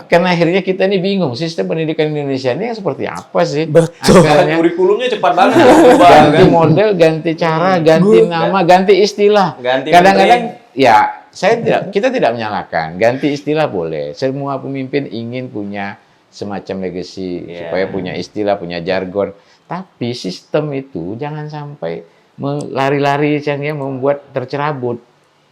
Kan akhirnya kita ini bingung, sistem pendidikan Indonesia ini yang seperti apa sih? Betul. Kurikulumnya cepat banget. Ganti model, ganti cara, ganti nama, ganti istilah. Kadang-kadang ya kita tidak menyalahkan. Ganti istilah boleh. Semua pemimpin ingin punya semacam legacy supaya punya istilah, punya jargon. Tapi sistem itu jangan sampai lari-lari yang membuat tercerabut.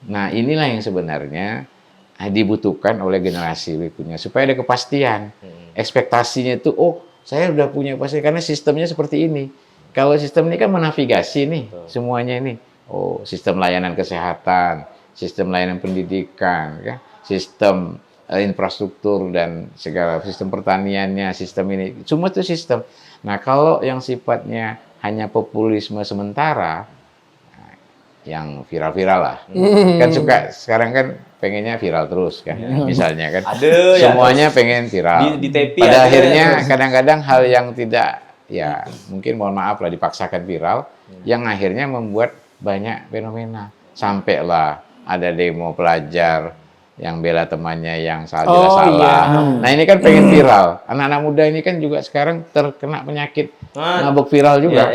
Nah, inilah yang sebenarnya dibutuhkan oleh generasi berikutnya supaya ada kepastian. Ekspektasinya itu, oh, saya udah punya pasti karena sistemnya seperti ini. Kalau sistem ini kan menavigasi nih semuanya ini. Oh, sistem layanan kesehatan, sistem layanan pendidikan, ya, sistem infrastruktur dan segala sistem pertaniannya, sistem ini, semua itu sistem. Nah, kalau yang sifatnya hanya populisme sementara, yang viral-viral lah, kan suka sekarang kan pengennya viral terus kan, misalnya kan, semuanya pengen viral. Pada akhirnya kadang-kadang hal yang tidak, ya mungkin mohon maaf lah dipaksakan viral, yang akhirnya membuat banyak fenomena. Sampailah ada demo pelajar yang bela temannya yang salah. Nah, ini kan pengen viral. Anak-anak muda ini kan juga sekarang terkena penyakit mabuk viral juga.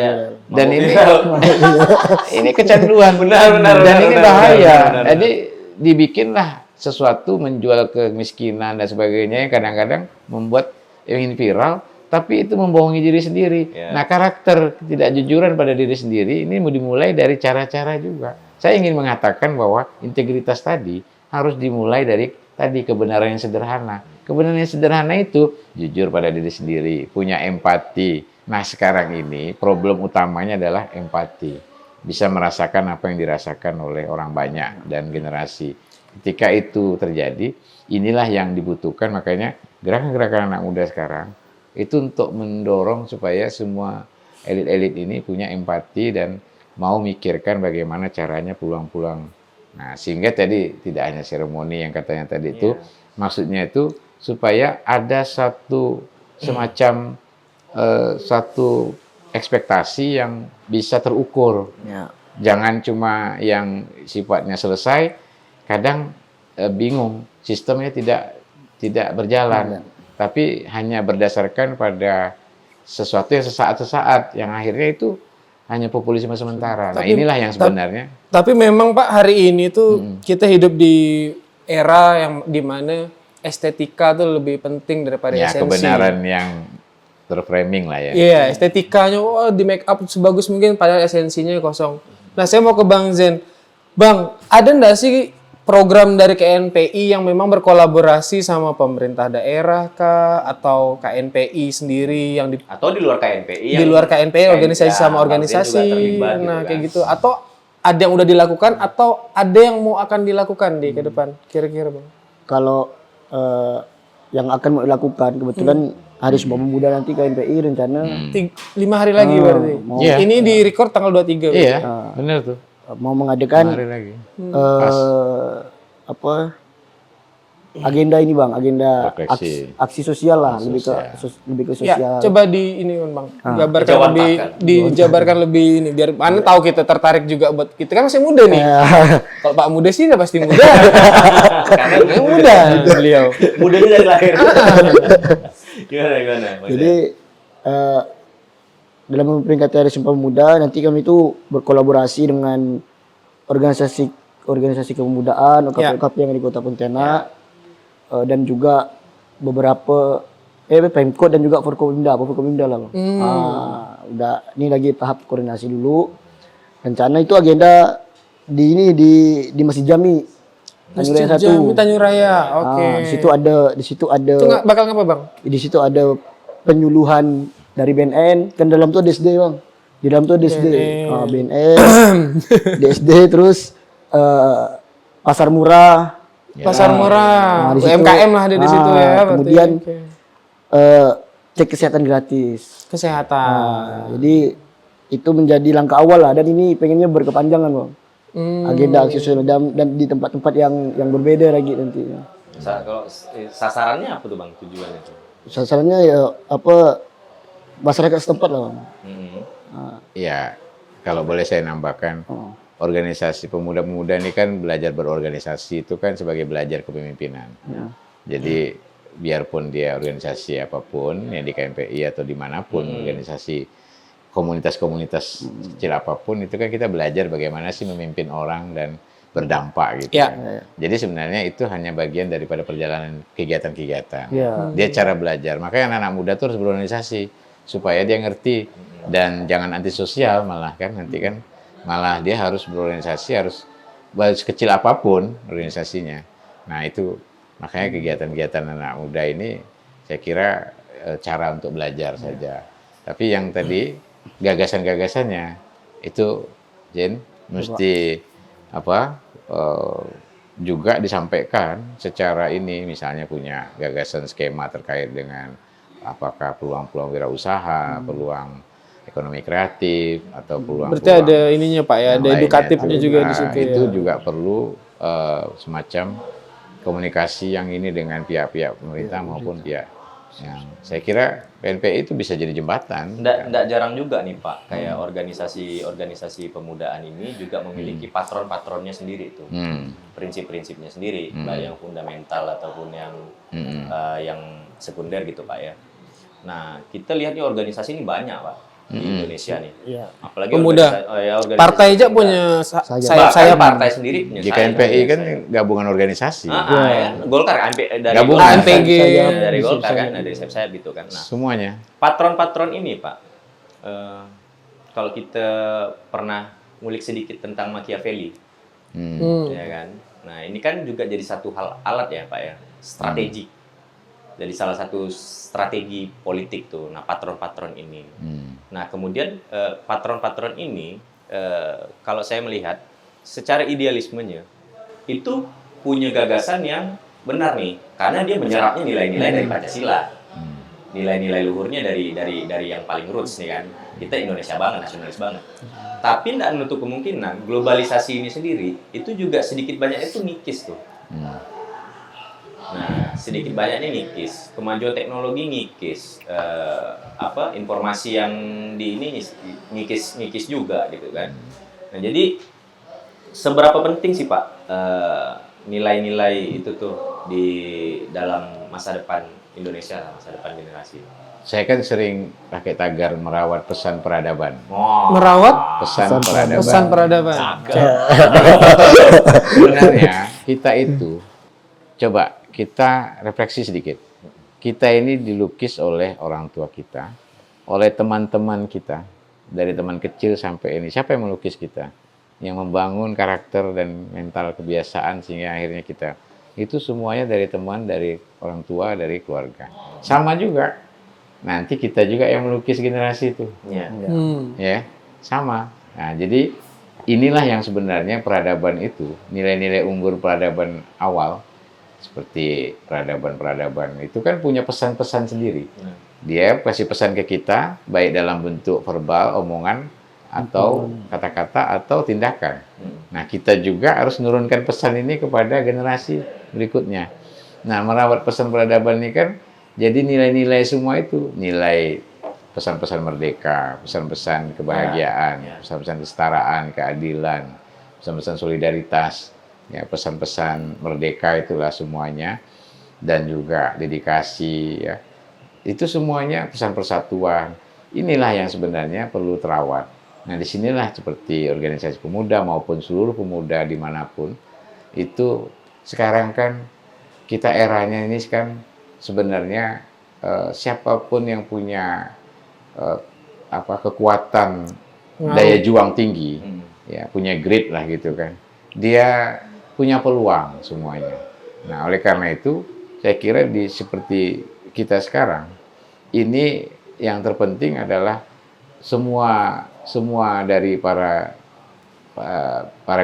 Dan ini kecanduan. Dan ini bahaya. Jadi dibikinlah sesuatu menjual kemiskinan dan sebagainya yang kadang-kadang membuat ingin viral, tapi itu membohongi diri sendiri. Nah, karakter ketidakjujuran pada diri sendiri ini mau dimulai dari cara-cara juga. Saya ingin mengatakan bahwa integritas tadi harus dimulai dari tadi kebenaran yang sederhana. Kebenaran yang sederhana itu jujur pada diri sendiri, punya empati. Nah, sekarang ini problem utamanya adalah empati. Bisa merasakan apa yang dirasakan oleh orang banyak dan generasi. Ketika itu terjadi, inilah yang dibutuhkan. Makanya gerakan-gerakan anak muda sekarang itu untuk mendorong supaya semua elit-elit ini punya empati dan mau mikirkan bagaimana caranya peluang-peluang Nah, sehingga tadi tidak hanya seremoni yang katanya tadi itu, maksudnya itu supaya ada satu semacam satu ekspektasi yang bisa terukur. Ya. Jangan cuma yang sifatnya selesai, kadang bingung, sistemnya tidak berjalan, tapi hanya berdasarkan pada sesuatu yang sesaat-sesaat, yang akhirnya itu hanya populisme sementara. Nah, inilah yang sebenarnya. Tapi memang Pak, hari ini tuh kita hidup di era yang dimana estetika tuh lebih penting daripada Ya, esensi. kebenaran yang terframing lah ya. Iya, estetikanya di make up sebagus mungkin padahal esensinya kosong. Nah, saya mau ke Bang Zen. Bang, ada nggak sih program dari KNPI yang memang berkolaborasi sama pemerintah daerah kah atau KNPI sendiri yang Atau di luar KNPI? di luar KNPI organisasi sama Bang Zen organisasi, juga terlibat gitu nah kan. kayak gitu. Atau ada yang udah dilakukan atau ada yang mau akan dilakukan di ke depan kira-kira Bang? Kalau yang akan mau dilakukan kebetulan Hari Sumpah Pemuda nanti KNPI rencana 5 hari lagi berarti. Iya. Ini di record tanggal 23. Iya, benar tuh. mau mengadakan Hari lagi. apa agenda ini Bang, agenda Refleksi. aksi sosial lah, lebih ke Ya, sosial. coba di ini Bang, jabarkan Dijabarkan. lebih dijabarkan lebih ini biar mana tahu kita tertarik juga buat kita kan masih muda nih. Kalau Pak muda sih udah pasti muda. Karena Yang muda beliau. mudanya dari lahir. Gimana? Jadi dalam memperingati Hari Sumpah Pemuda nanti kami itu berkolaborasi dengan organisasi kepemudaan, OKP yang ada di Kota Pontianak, dan juga beberapa Pemkot dan juga Forkopimda lah Bang. Udah ini lagi tahap koordinasi dulu. Rencana itu agenda di Masjid Jami. Masjid Tanjung Raya 1. Jami Tanjung Raya. Oke. Di situ ada Itu bakal ngapa Bang? di situ ada penyuluhan dari BNN, kan dalam tuh ada SD Bang. Di dalam tuh ada SD. BNN, DSD, terus pasar murah. Pasar murah. Nah, di situ, UMKM lah ada di situ ya. berarti. Kemudian Oke. cek kesehatan gratis. Kesehatan. Jadi itu menjadi langkah awal lah, dan ini pengennya berkepanjangan Bang. Agenda aksi sosial dan di tempat-tempat yang berbeda lagi nanti. Kalau sasarannya apa tuh Bang tujuannya tuh? Sasarannya ya apa masyarakat setempat lah Bang. Ya, kalau boleh saya nambahkan, organisasi pemuda-pemuda ini kan belajar berorganisasi itu kan sebagai belajar kepemimpinan. Jadi biarpun dia organisasi apapun, yang di KNPI atau dimanapun, organisasi komunitas-komunitas kecil apapun, itu kan kita belajar bagaimana sih memimpin orang dan berdampak gitu. Ya. Kan. Jadi sebenarnya itu hanya bagian daripada perjalanan kegiatan-kegiatan. Ya. Dia cara belajar. Makanya anak-anak muda tuh harus berorganisasi supaya dia ngerti dan jangan antisosial malah kan nanti kan malah dia harus berorganisasi, harus sekecil apapun organisasinya. Nah itu makanya kegiatan-kegiatan anak muda ini saya kira cara untuk belajar saja. Tapi yang tadi gagasan-gagasannya itu Jen mesti juga disampaikan secara ini, misalnya punya gagasan skema terkait dengan apakah peluang-peluang wirausaha, peluang ekonomi kreatif atau peluang. Berarti ada ininya Pak ya, ada edukatifnya juga di situ ya. Itu juga perlu semacam komunikasi yang ini dengan pihak-pihak pemerintah maupun pihak yang saya kira PNPI itu bisa jadi jembatan. Nggak jarang juga nih Pak, kayak organisasi pemudaan ini juga memiliki patron-patronnya sendiri tuh, prinsip-prinsipnya sendiri, baik yang fundamental ataupun yang sekunder gitu Pak ya. Nah kita lihat nih organisasi ini banyak Pak di Indonesia nih, apalagi pemuda. organisasi Partai aja punya saya partai sendiri punya di saya. KNPI kan gabungan organisasi. Ya. Golkar dari Gabungan. Golkar, ANPG. dari Golkar kan, dari saya gitu kan. Nah, Semuanya. patron-patron ini Pak, kalau kita pernah ngulik sedikit tentang Machiavelli, ya kan. Nah ini kan juga jadi satu alat ya Pak ya, strategi. Jadi salah satu strategi politik tuh, nah patron-patron ini. Nah kemudian patron-patron ini, kalau saya melihat secara idealismenya, itu punya gagasan yang benar nih, karena dia menyerapnya nilai-nilai dari Pancasila. nilai-nilai luhurnya dari yang paling roots nih kan. Kita Indonesia banget, nasionalis banget. Tapi tidak menutup kemungkinan globalisasi ini sendiri itu juga sedikit banyaknya itu ngikis tuh. Nah, sedikit banyaknya ngikis. Kemajuan teknologi ngikis. Informasi yang di ini ngikis juga gitu kan. Nah, jadi seberapa penting sih Pak nilai-nilai itu tuh di dalam masa depan Indonesia, masa depan generasi? Saya kan sering pakai tagar merawat pesan peradaban. Merawat Pesan peradaban. pesan peradaban. Sebenarnya kita itu, coba kita refleksi sedikit. Kita ini dilukis oleh orang tua kita, oleh teman-teman kita, dari teman kecil sampai ini. Siapa yang melukis kita? Yang membangun karakter dan mental kebiasaan sehingga akhirnya kita. Itu semuanya dari teman, dari orang tua, dari keluarga. Sama juga, nanti kita juga yang melukis generasi itu. Ya, sama. Nah, jadi inilah yang sebenarnya peradaban itu, nilai-nilai umur peradaban awal, seperti peradaban-peradaban itu kan punya pesan-pesan sendiri. Dia kasih pesan ke kita, baik dalam bentuk verbal, omongan, atau kata-kata, atau tindakan. Nah, kita juga harus menurunkan pesan ini kepada generasi berikutnya. Nah, merawat pesan peradaban ini kan, jadi nilai-nilai semua itu, nilai pesan-pesan merdeka, pesan-pesan kebahagiaan, pesan-pesan kesetaraan, keadilan, pesan-pesan solidaritas, ya, pesan-pesan merdeka itulah semuanya, dan juga dedikasi, ya, itu semuanya pesan persatuan. Inilah yang sebenarnya perlu terawat. Nah, disinilah seperti organisasi pemuda maupun seluruh pemuda dimanapun, itu sekarang kan kita eranya ini kan sebenarnya siapapun yang punya kekuatan daya juang tinggi, ya, punya grit lah gitu kan, dia punya peluang semuanya. Nah, oleh karena itu saya kira seperti kita sekarang ini yang terpenting adalah semua dari para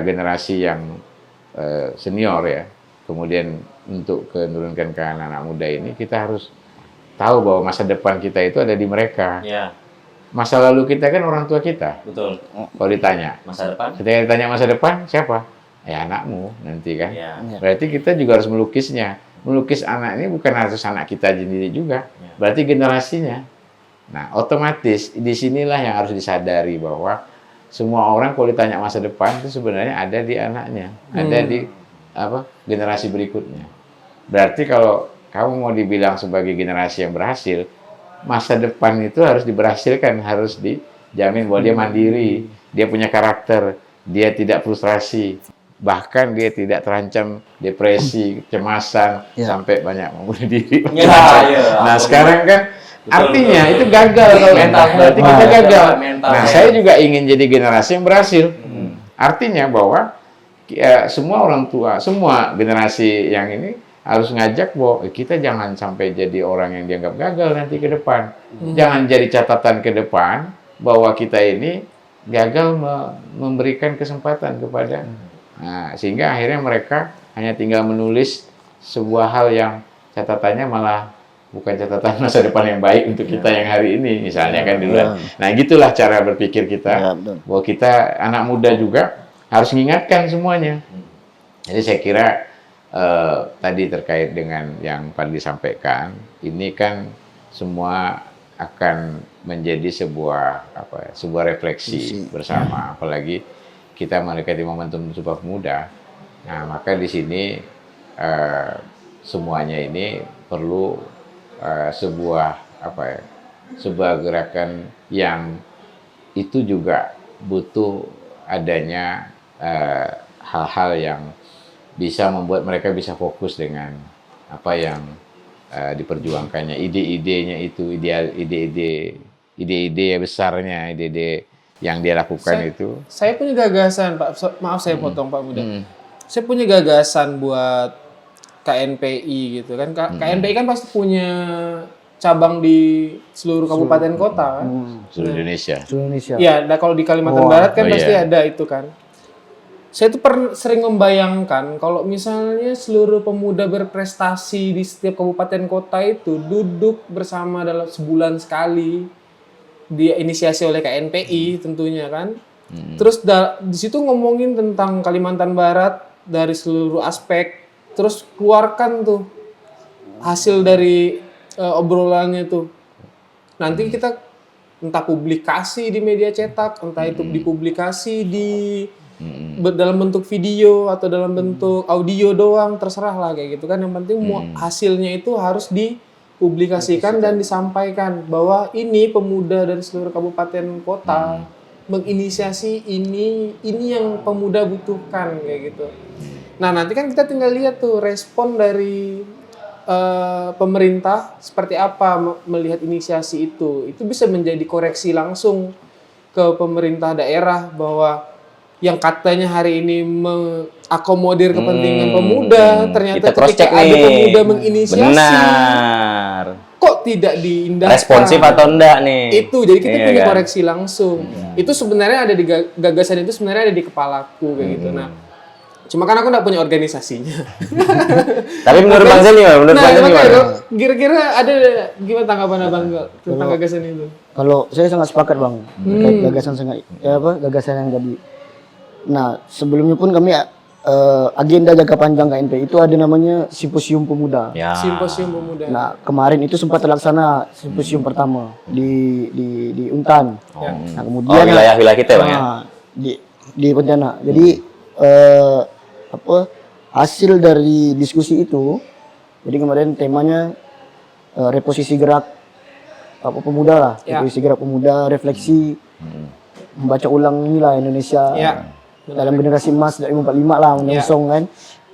generasi yang senior, ya, kemudian untuk menurunkan ke anak-anak muda ini, kita harus tahu bahwa masa depan kita itu ada di mereka. Masa lalu kita kan orang tua kita. Betul. Kalau ditanya Masa depan? ketika ditanya masa depan siapa? Ya anakmu nanti kan. Berarti kita juga harus melukisnya. Melukis anak ini bukan harus anak kita sendiri juga. Berarti generasinya. Nah, otomatis disinilah yang harus disadari bahwa semua orang kalau ditanya masa depan itu sebenarnya ada di anaknya, ada di generasi berikutnya. Berarti kalau kamu mau dibilang sebagai generasi yang berhasil, masa depan itu harus diberhasilkan, harus dijamin bahwa dia mandiri, dia punya karakter, dia tidak frustrasi, bahkan dia tidak terancam depresi, kecemasan, sampai banyak membunuh diri. Nah, sekarang kan artinya itu gagal kalau berarti kita gagal. Nah, saya juga ingin jadi generasi yang berhasil. Artinya bahwa semua orang tua, semua generasi yang ini harus ngajak bahwa kita jangan sampai jadi orang yang dianggap gagal nanti ke depan. Jangan jadi catatan ke depan bahwa kita ini gagal memberikan kesempatan kepada. Nah, sehingga akhirnya mereka hanya tinggal menulis sebuah hal yang catatannya malah bukan catatan masa depan yang baik untuk kita yang hari ini, misalnya kan dulu. Nah, gitulah cara berpikir kita, bahwa kita anak muda juga harus mengingatkan semuanya. Jadi saya kira tadi terkait dengan yang Fadli sampaikan, ini kan semua akan menjadi sebuah refleksi bersama, apalagi kita mendekati momentum Sumpah Pemuda. Nah, maka di sini semuanya ini perlu sebuah gerakan yang itu juga butuh adanya hal-hal yang bisa membuat mereka bisa fokus dengan apa yang diperjuangkannya, ide-idenya itu, ide-ide besarnya, ide-ide yang dia lakukan itu. Saya punya gagasan, Pak. Maaf saya potong, Pak Muda. Saya punya gagasan buat KNPI gitu kan. KNPI kan pasti punya cabang di seluruh kabupaten kota kan. Seluruh Indonesia. Seluruh Indonesia. Iya, nah kalau di Kalimantan Barat kan pasti ada itu kan. Saya tuh sering membayangkan kalau misalnya seluruh pemuda berprestasi di setiap kabupaten kota itu duduk bersama dalam sebulan sekali, diinisiasi oleh KNPI tentunya kan. Terus di situ ngomongin tentang Kalimantan Barat dari seluruh aspek, terus keluarkan tuh hasil dari obrolannya tuh. Nanti kita entah publikasi di media cetak, entah itu dipublikasi di dalam bentuk video atau dalam bentuk audio doang, terserah lah kayak gitu kan. Yang penting hasilnya itu harus dipublikasikan dan disampaikan bahwa ini pemuda dari seluruh kabupaten kota menginisiasi ini yang pemuda butuhkan kayak gitu. Nah, nanti kan kita tinggal lihat tuh respon dari pemerintah seperti apa melihat inisiasi itu. Itu bisa menjadi koreksi langsung ke pemerintah daerah bahwa yang katanya hari ini mengakomodir kepentingan pemuda, ternyata ketika ada pemuda menginisiasi, benar, kok tidak diindahkan? Responsif atau enggak nih? Itu, jadi kita punya koreksi langsung. Itu sebenarnya ada di gagasan itu sebenarnya ada di kepalaku kayak gitu. Nah, cuma kan aku nggak punya organisasinya. Tapi menurut Bang Zen gimana? Kira-kira ada gimana tanggapan Abang tentang gagasan itu? Kalau saya sangat sepakat Bang, terkait gagasan yang tadi. Nah, sebelumnya pun kami agenda jangka panjang KNP itu ada namanya Simposium Pemuda. Ya. Simposium Pemuda. Nah, kemarin itu sempat terlaksana simposium pertama di Untan. Nah, kemudian wilayah-wilayah kita ya, Bang ya. Di Pontianak. Jadi hasil dari diskusi itu, jadi kemarin temanya reposisi gerak pemuda lah, reposisi gerak pemuda, refleksi, membaca ulang inilah Indonesia dalam generasi emas 2045 lah, menyongsong kan.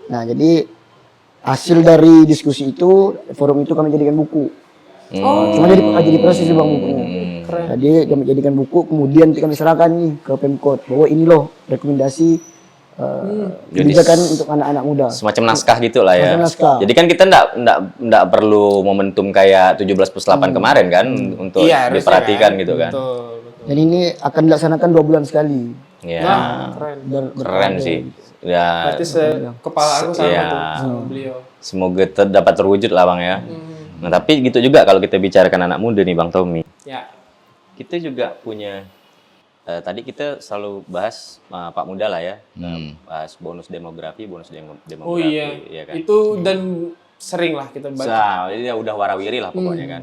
Nah, jadi hasil dari diskusi itu, forum itu kami jadikan buku. Cuma jadi proses Bang bukunya. Jadi kami jadikan buku, kemudian kami serahkan nih ke Pemkot bahwa ini loh rekomendasi kebijakan untuk anak-anak muda. Semacam naskah gitu lah ya. Naskah. Jadi kan kita enggak perlu momentum kayak 17+8 kemarin kan untuk diperhatikan gitu kan. Betul. Dan ini akan dilaksanakan 2 bulan sekali. Ya. Keren sih. Ya. Berarti kepala aku sama tuh sama beliau. Semoga dapat terwujud lah Bang ya. Nah, tapi gitu juga kalau kita bicarakan anak muda nih Bang Tommy. Ya. Kita juga punya tadi kita selalu bahas Pak Muda lah ya, bahas bonus demografi. Oh iya, ya kan? Itu dan sering lah kita baca. Jadi ya udah warawiri lah pokoknya kan.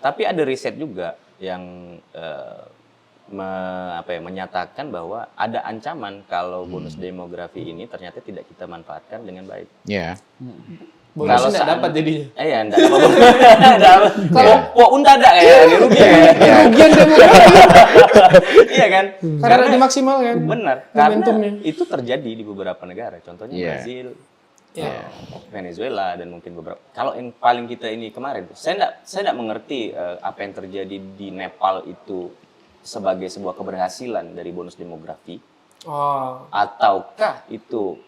Tapi ada riset juga yang menyatakan bahwa ada ancaman kalau bonus demografi ini ternyata tidak kita manfaatkan dengan baik. Iya. Bonusnya nggak dapat jadinya. Iya, enggak dapat. Kalau unta ada kayak rugi. Kerugian demografi. Iya kan? Karena dimaksimalkan. Benar. Karena itu terjadi di beberapa negara. Contohnya Brazil, Venezuela dan mungkin beberapa. Kalau yang paling kita ini kemarin, saya enggak mengerti apa yang terjadi di Nepal itu sebagai sebuah keberhasilan dari bonus demografi. Ataukah itu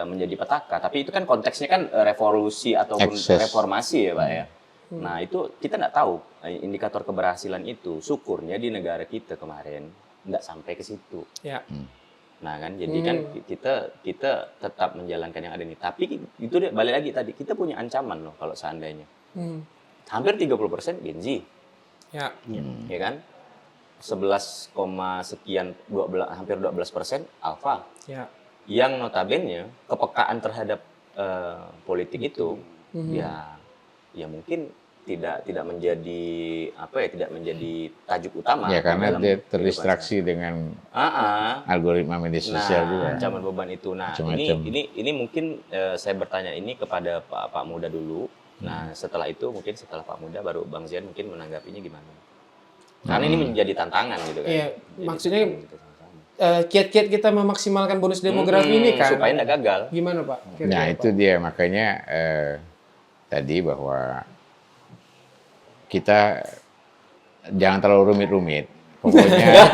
menjadi petaka? Tapi itu kan konteksnya kan revolusi ataupun reformasi ya Pak ya. Nah itu kita nggak tahu indikator keberhasilan itu. Syukurnya di negara kita kemarin nggak sampai ke situ. Ya. Nah kan jadi kan kita tetap menjalankan yang ada ini. Tapi itu balik lagi tadi kita punya ancaman loh kalau seandainya hampir 30% Gen Z. Ya. Ya kan? 11, sekian 12 hampir 12% Alpha. Ya. Yang notabene kepekaan terhadap politik itu ya mungkin tidak menjadi tidak menjadi tajuk utama ya karena dia terdistraksi dengan algoritma media sosial juga ancaman beban itu. Nah ini mungkin saya bertanya ini kepada Pak Muda dulu. Nah setelah itu mungkin setelah Pak Muda baru Bang Zian mungkin menanggapinya gimana karena ini menjadi tantangan gitu kan. Iya, maksudnya kiat-kiat kita memaksimalkan bonus demografi ini kan supaya tidak gagal. Gimana Pak? Nah itu dia makanya tadi bahwa kita jangan terlalu rumit-rumit. Pokoknya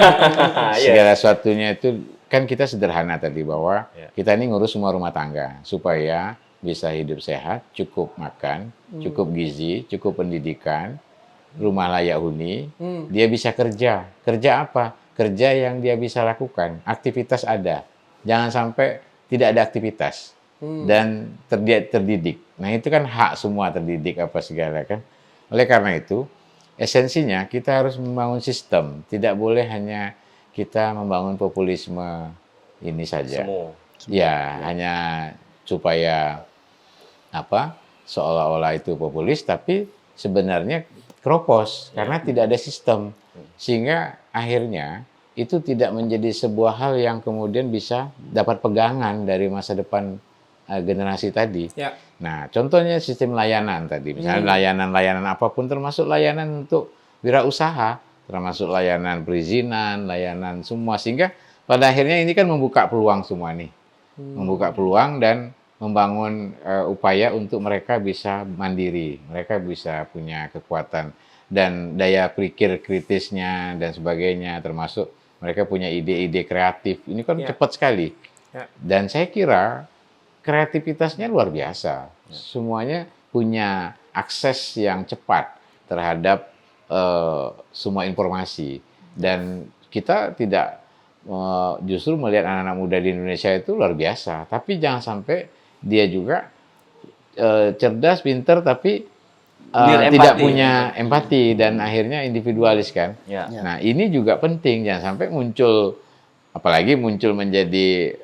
segala sesuatunya itu kan kita sederhana tadi bahwa kita ini ngurus semua rumah tangga supaya bisa hidup sehat, cukup makan, cukup gizi, cukup pendidikan, rumah layak huni, dia bisa kerja. Kerja apa? Kerja yang dia bisa lakukan, aktivitas ada. jangan sampai tidak ada aktivitas dan terdidik. Nah itu kan hak semua terdidik apa segala kan. Oleh karena itu esensinya kita harus membangun sistem, tidak boleh hanya kita membangun populisme ini saja. Ya, hanya supaya apa? Seolah-olah itu populis, tapi sebenarnya keropos karena tidak ada sistem, sehingga akhirnya itu tidak menjadi sebuah hal yang kemudian bisa dapat pegangan dari masa depan generasi tadi. Ya. Nah, contohnya sistem layanan tadi, misalnya layanan-layanan apapun, termasuk layanan untuk wirausaha, termasuk layanan perizinan, layanan semua, sehingga pada akhirnya ini kan membuka peluang semua nih, membuka peluang dan membangun upaya untuk mereka bisa mandiri, mereka bisa punya kekuatan dan daya pikir kritisnya dan sebagainya, termasuk mereka punya ide-ide kreatif. Ini kan cepat sekali. Dan saya kira kreativitasnya luar biasa. Semuanya punya akses yang cepat terhadap semua informasi. Dan kita tidak justru melihat anak-anak muda di Indonesia itu luar biasa. Tapi jangan sampai dia juga cerdas, pinter, tapi tidak punya empati dan akhirnya individualis kan. Nah ini juga penting, jangan sampai muncul, apalagi muncul menjadi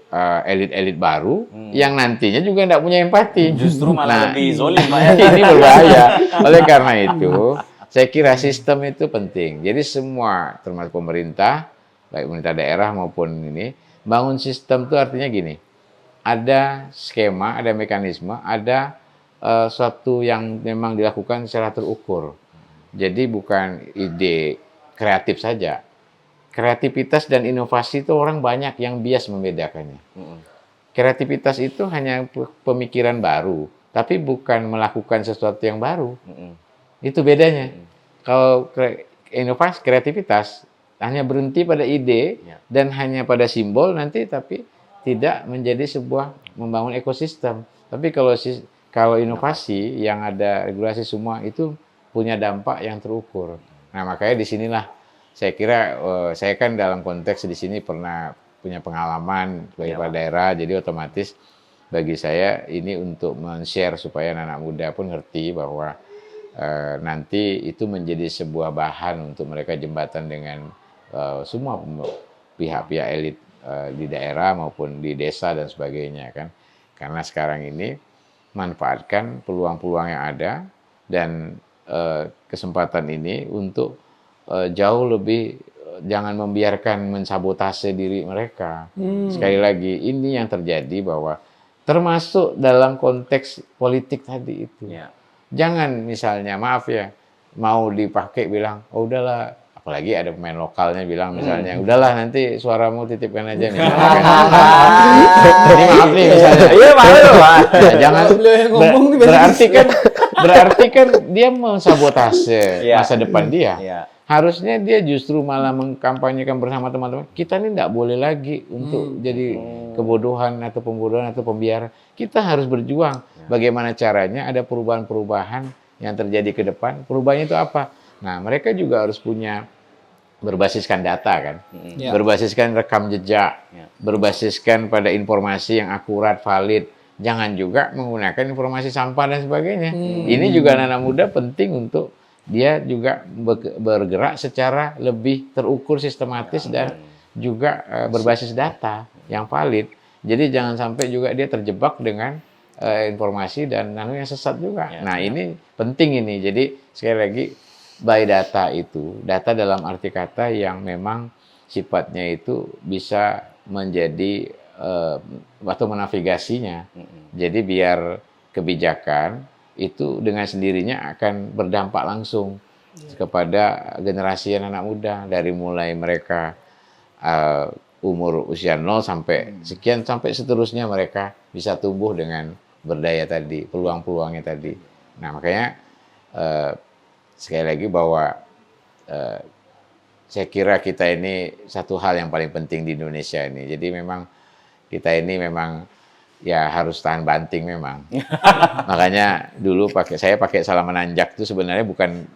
elit-elit baru yang nantinya juga tidak punya empati. Justru malah lebih zolim, Pak. Ini berbahaya. Oleh karena itu, saya kira sistem itu penting. Jadi semua, termasuk pemerintah, baik pemerintah daerah maupun ini, bangun sistem itu artinya gini, ada skema, ada mekanisme, ada suatu yang memang dilakukan secara terukur. Jadi bukan ide kreatif saja. Kreativitas dan inovasi itu orang banyak yang bias membedakannya. Kreativitas itu hanya pemikiran baru, tapi bukan melakukan sesuatu yang baru. Itu bedanya. Kalau inovasi, kreativitas hanya berhenti pada ide dan hanya pada simbol nanti, tapi tidak menjadi sebuah membangun ekosistem. Tapi kalau inovasi yang ada regulasi semua itu punya dampak yang terukur. Nah makanya disinilah saya kira saya kan dalam konteks di sini pernah punya pengalaman sebagai kepala daerah, jadi otomatis bagi saya ini untuk men-share supaya anak-anak muda pun ngerti bahwa nanti itu menjadi sebuah bahan untuk mereka jembatan dengan semua pihak-pihak elit di daerah maupun di desa dan sebagainya kan. Karena sekarang ini manfaatkan peluang-peluang yang ada dan kesempatan ini untuk jauh lebih jangan membiarkan mensabotase diri mereka. Sekali lagi ini yang terjadi bahwa termasuk dalam konteks politik tadi itu. Jangan misalnya maaf ya mau dipakai bilang oh udahlah, apalagi ada pemain lokalnya bilang misalnya udahlah nanti suaramu titipkan aja nih. Ini maaf nih misalnya. Iya maaf. Jangan berarti kan dia mensabotase masa depan dia. Harusnya dia justru malah mengkampanyekan bersama teman-teman. Kita ini tidak boleh lagi untuk jadi kebodohan atau pembodohan atau pembiaran. Kita harus berjuang. Bagaimana caranya ada perubahan-perubahan yang terjadi ke depan. Perubahannya itu apa? Nah, mereka juga harus punya berbasiskan data kan. Berbasiskan rekam jejak. Berbasiskan pada informasi yang akurat, valid. Jangan juga menggunakan informasi sampah dan sebagainya. Ini juga anak-anak muda penting untuk dia juga bergerak secara lebih terukur, sistematis dan juga berbasis data yang valid. Jadi jangan sampai juga dia terjebak dengan informasi dan yang sesat juga. Nah ini penting ini. Jadi sekali lagi by data itu, data dalam arti kata yang memang sifatnya itu bisa menjadi atau menavigasinya. Jadi biar kebijakan itu dengan sendirinya akan berdampak langsung kepada generasi anak muda dari mulai mereka umur usia 0 sampai sekian sampai seterusnya mereka bisa tumbuh dengan berdaya tadi, peluang-peluangnya tadi. Nah makanya sekali lagi bahwa saya kira kita ini satu hal yang paling penting di Indonesia ini. Jadi memang kita ini memang ya harus tahan banting memang. Makanya dulu saya pakai salam menanjak itu sebenarnya bukan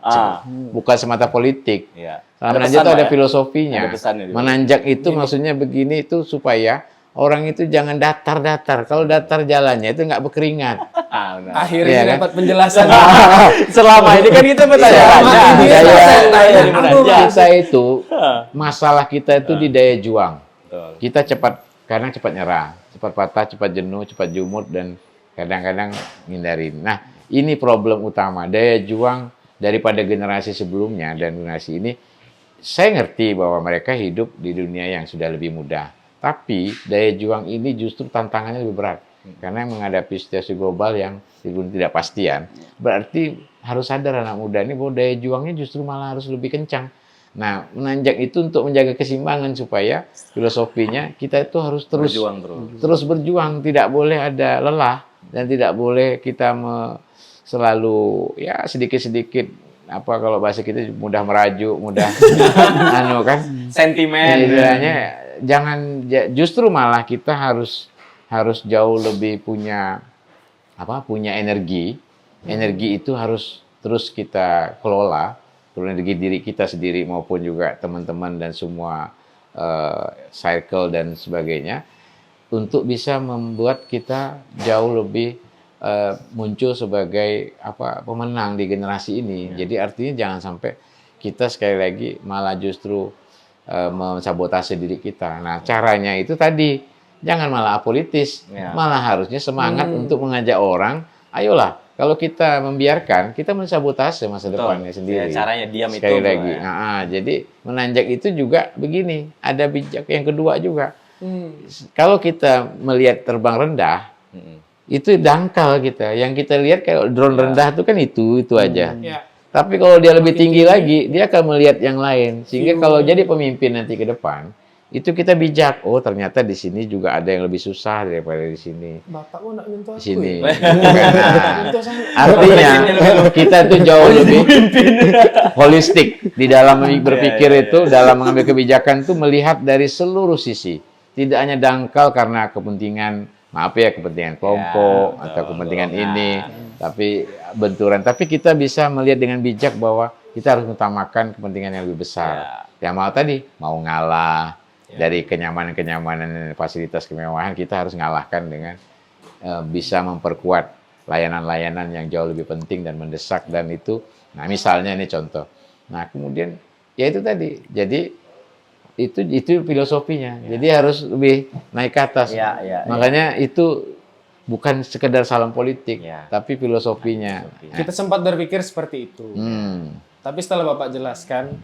semata politik. Salam menanjak itu ada filosofinya. Menanjak itu maksudnya begini itu supaya orang itu jangan datar-datar. Kalau datar jalannya itu nggak berkeringat. Akhirnya Iya, kan? dapat penjelasan. Selama ini kan kita bertanya-tanya. Iya, Daya Kita itu, masalah kita itu di daya juang. Betul. Kita kadang cepat nyerah, cepat patah, cepat jenuh, cepat jumut, dan kadang-kadang ngindarin. Nah, ini problem utama, daya juang daripada generasi sebelumnya dan generasi ini. Saya ngerti bahwa mereka hidup di dunia yang sudah lebih mudah. Tapi daya juang ini justru tantangannya lebih berat. Karena menghadapi situasi global yang ketidakpastian, berarti harus sadar anak muda ini bahwa daya juangnya justru malah harus lebih kencang. Nah, menanjak itu untuk menjaga keseimbangan supaya filosofinya kita itu harus terus berjuang, tidak boleh ada lelah dan tidak boleh kita selalu ya sedikit-sedikit apa kalau bahasa kita mudah merajuk, mudah kan Sentimen. istilahnya justru malah kita harus jauh lebih punya energi. Energi itu harus terus kita kelola, energi diri kita sendiri maupun juga teman-teman dan semua circle dan sebagainya untuk bisa membuat kita jauh lebih muncul sebagai pemenang di generasi ini. Jadi artinya jangan sampai kita sekali lagi malah justru mensabotase diri kita. Nah, caranya itu tadi jangan malah apolitis, malah harusnya semangat untuk mengajak orang, ayolah. Kalau kita membiarkan, kita mensabotase masa depannya sendiri. Ya, caranya diam sekali itu. lagi. Jadi menanjak itu juga begini. Ada bijak yang kedua juga. Kalau kita melihat terbang rendah, itu dangkal kita. Yang kita lihat kayak drone rendah itu kan itu aja. Tapi kalau dia lebih tinggi lagi, dia akan melihat yang lain. Sehingga kalau jadi pemimpin nanti ke depan, itu kita bijak. Oh, ternyata di sini juga ada yang lebih susah daripada di sini. Bapak mau nak nyentuh Di aku sini. ya? Artinya kita tuh jauh lebih holistik di dalam berpikir itu, dalam mengambil kebijakan tuh melihat dari seluruh sisi. Tidak hanya dangkal karena kepentingan kepentingan kelompok atau kepentingan ini, tapi benturan. Tapi kita bisa melihat dengan bijak bahwa kita harus mengutamakan kepentingan yang lebih besar. Yang mau ngalah dari kenyamanan fasilitas kemewahan, kita harus ngalahkan dengan bisa memperkuat layanan-layanan yang jauh lebih penting dan mendesak dan itu. Nah, misalnya ini contoh. Nah, kemudian ya itu tadi. Jadi itu filosofinya. Jadi harus lebih naik ke atas. Makanya itu bukan sekedar salam politik, tapi filosofinya. Kita sempat berpikir seperti itu. Tapi setelah Bapak jelaskan,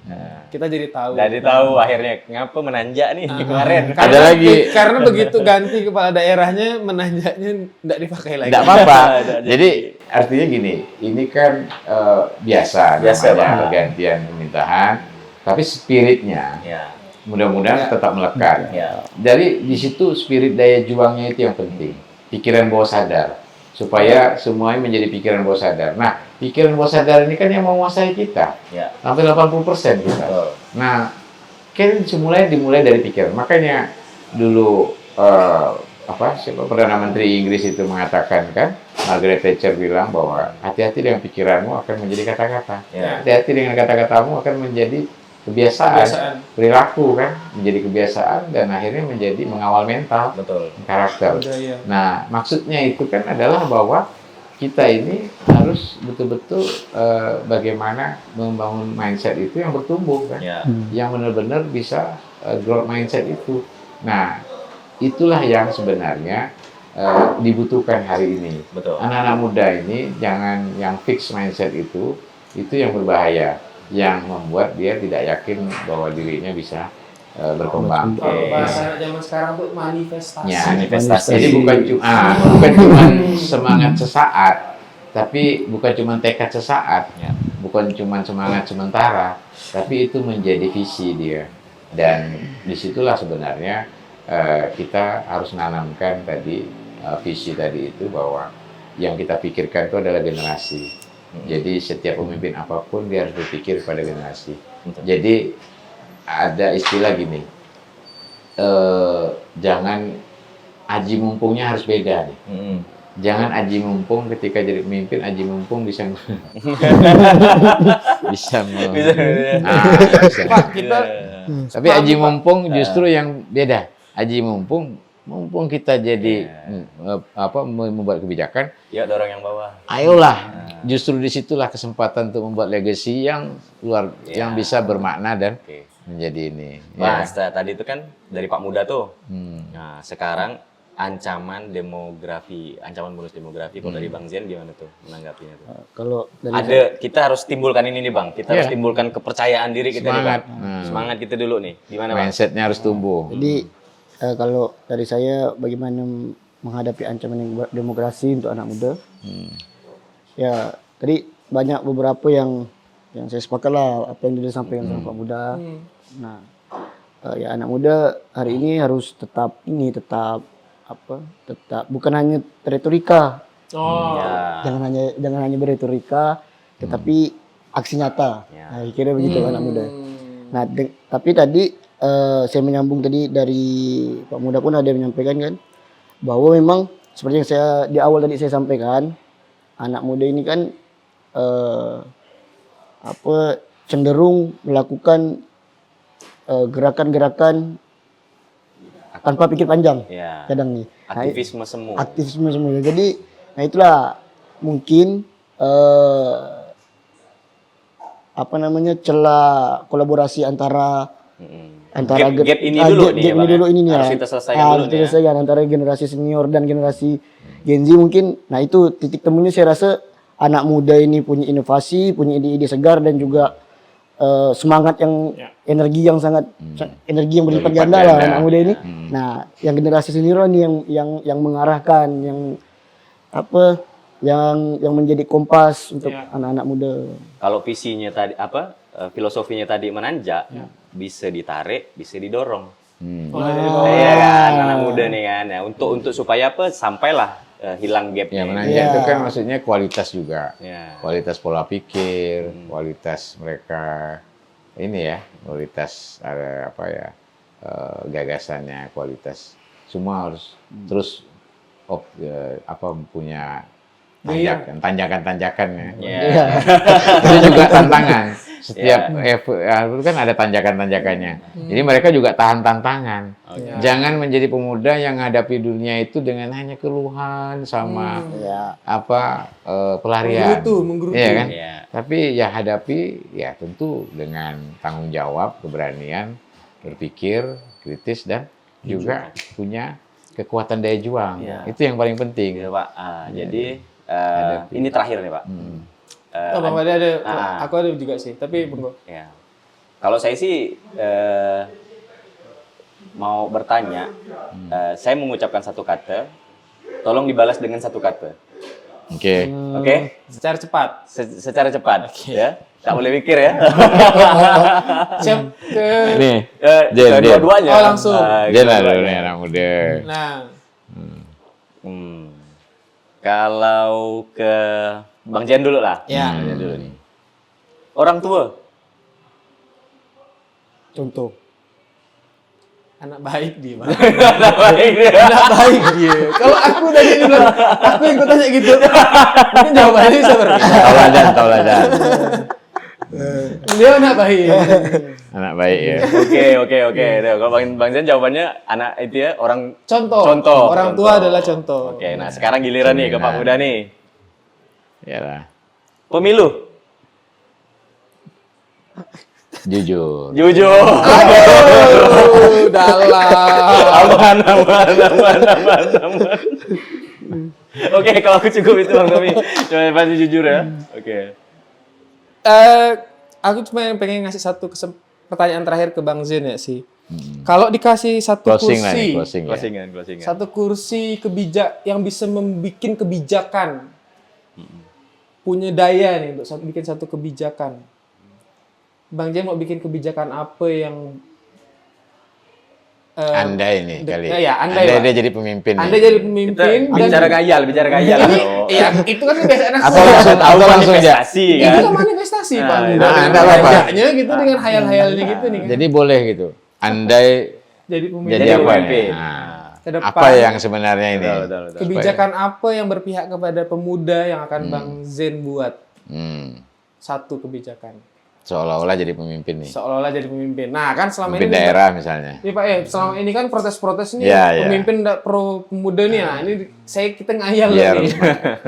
kita jadi tahu. Jadi tahu akhirnya ngapa menanjak nih kemarin. Ada lagi. Karena begitu ganti kepala daerahnya, menanjaknya tidak dipakai lagi. Tidak apa-apa. Jadi artinya gini, ini kan biasa namanya pergantian pemerintahan, tapi spiritnya mudah-mudahan tetap melekat. Jadi di situ spirit daya juangnya itu yang penting. Pikiran bawah sadar. Supaya semuanya menjadi pikiran bawah sadar. Nah, pikiran bawah sadar ini kan yang menguasai kita. Sampai 80% kita. Nah, kan dimulai dari pikiran. Makanya dulu Perdana Menteri Inggris itu mengatakan kan, Margaret Thatcher bilang bahwa hati-hati dengan pikiranmu akan menjadi kata-kata. Hati-hati dengan kata-katamu akan menjadi kebiasaan, perilaku kan, menjadi kebiasaan dan akhirnya menjadi mengawal mental, karakter. Nah, maksudnya itu kan adalah bahwa kita ini harus betul-betul bagaimana membangun mindset itu yang bertumbuh kan, yang benar-benar bisa growth mindset itu. Nah, itulah yang sebenarnya dibutuhkan hari ini. Anak-anak muda ini jangan yang fix mindset itu yang berbahaya. Yang membuat dia tidak yakin bahwa dirinya bisa berkembang. Bahasa zaman sekarang tuh manifestasi. Manifestasi. Jadi bukan cuma semangat sesaat, tapi bukan cuma tekad sesaat, bukan cuma semangat sementara, tapi itu menjadi visi dia. Dan disitulah sebenarnya kita harus menanamkan tadi visi tadi itu bahwa yang kita pikirkan itu adalah generasi. Jadi setiap pemimpin apapun dia harus berpikir pada generasi. Jadi ada istilah gini, jangan aji mumpungnya harus beda nih. Jangan aji mumpung ketika jadi pemimpin, aji mumpung bisa Pak, kita tapi aji mumpung justru yang beda. Aji mumpung mumpung kita jadi membuat kebijakan, Ya dorong yang bawah. ayolah, justru disitulah kesempatan untuk membuat legacy yang yang bisa bermakna dan Oke. menjadi ini. Mas, tadi itu kan dari Pak Muda tuh. Hmm. Nah, sekarang ancaman bonus demografi. Kalau dari Bang Zen gimana tuh menanggapinya tuh? Kalau dari Kita harus timbulkan ini nih Bang. Kita harus timbulkan kepercayaan diri kita nih Semangat. Bang. Semangat kita dulu nih. Gimana Bang? Mindsetnya harus tumbuh. Jadi kalau dari saya bagaimana menghadapi ancaman demografi untuk anak muda? Ya tadi banyak beberapa yang saya sepakat lah apa yang disampaikan sama Pak Muda. Nah, ya anak muda hari ini harus tetap bukan hanya retorika, Oh. Ya. jangan hanya berretorika, tetapi aksi nyata. Ya. Nah, kira begitu anak muda. Nah, tapi tadi saya menyambung tadi dari Pak Muda pun ada yang menyampaikan kan bahwa memang seperti yang saya di awal tadi saya sampaikan, anak muda ini kan cenderung melakukan gerakan-gerakan tanpa pikir panjang. Ya. Kadang nih. Aktivisme semu. Aktivisme semua. Jadi, nah itulah mungkin celah kolaborasi antara Gap ini dulu nih ya, Bang, ya? ini nih Harus ya. kita selesaikan dulu nih ya. Selesaikan antara generasi senior dan generasi Gen Z mungkin. Nah itu titik temunya saya rasa anak muda ini punya inovasi, punya ide-ide segar dan juga semangat yang energi yang sangat energi yang berlipat ganda lah anak muda ini. Nah, yang generasi senior ini yang mengarahkan, yang menjadi kompas untuk anak-anak muda. Kalau visinya tadi filosofinya tadi menanjak, bisa ditarik, bisa didorong. Iya kan, anak muda nih kan. Ya, untuk supaya sampailah hilang gapnya. Ya, menanjak itu kan maksudnya kualitas juga. Ya. Kualitas pola pikir, kualitas mereka kualitas gagasannya, kualitas semua harus terus punya tanjakan-tanjakannya. Iya. Itu juga tantangan. Setiap itu kan ada tanjakan-tanjakannya. Jadi mereka juga tahan tantangan. Jangan menjadi pemuda yang menghadapi dunia itu dengan hanya keluhan sama pelarian. Menggerutu. Iya kan? Iya. Tapi ya hadapi ya tentu dengan tanggung jawab, keberanian, berpikir kritis dan juga punya kekuatan daya juang. Iya. Itu yang paling penting. Iya, Pak. Jadi ini terakhir nih, Pak. Bang Fadli aku ada juga sih, tapi monggo. Ya. Kalau saya sih mau bertanya, saya mengucapkan satu kata, tolong dibalas dengan satu kata. Oke. Oke? Secara cepat. Secara cepat, ya. Tak boleh mikir ya. Siap ke Nih, Kedua-duanya. Oh, langsung. dia lah dulu nih anak muda. Nah, Kalau ke Bang Jan dulu lah. ya. Bang Jan dulu nih. Orang tua. Contoh. Anak baik dia, Bang. Anak baik. Anak baik dia. Kalau aku tadi bilang, aku yang tanya gitu. Mungkin jawabannya bisa berbeda. Tauladan. Dia anak baik. Anak baik ya. Oke. Nah, kalau Bang Jan jawabannya anak itu ya orang Contoh. Orang tua adalah contoh. Oke, nah sekarang giliran nih ke Pak Muda nih. Iyalah. Pemilu. Jujur. Aduh, dalam. Aman. Oke, kalau aku cukup itu Bang Tommy. Coba pasti jujur ya. Oke. Aku cuma pengen ngasih satu pertanyaan terakhir ke Bang Zen ya sih. Kalau dikasih satu Closing lah nih, kursi, closing ya. Closingan. satu kursi yang bisa membuat kebijakan, punya daya nih untuk bikin satu kebijakan. Bang Zen mau bikin kebijakan apa yang Andai nih kali. Ya, andai, Pak. dia jadi pemimpin. Anda nih. jadi pemimpin Bicara gayal. Iya, itu kan kebiasaan aku. Atau langsung aja. Manifestasi Itu kan. kan manifestasi, Pak. enggak apa-apa. Belanjanya gitu dengan hayal-hayalnya gitu nih. Kan. Jadi boleh gitu. Andai Jadi pemimpin. jadi Jadi apa pemimpin. nih? Nah, Ke depan. apa yang sebenarnya ini? Betul. Kebijakan apa yang berpihak kepada pemuda yang akan Bang Zen buat? Hmm. Satu kebijakan. Seolah-olah jadi pemimpin nih. Seolah-olah jadi pemimpin. Nah, kan selama Pemimpin ini daerah misalnya. Iya Pak, selama ini kan protes-protes nih Ya, ya. pemimpin pro pemuda nih. Nah, ini kita ngayal Biar nih.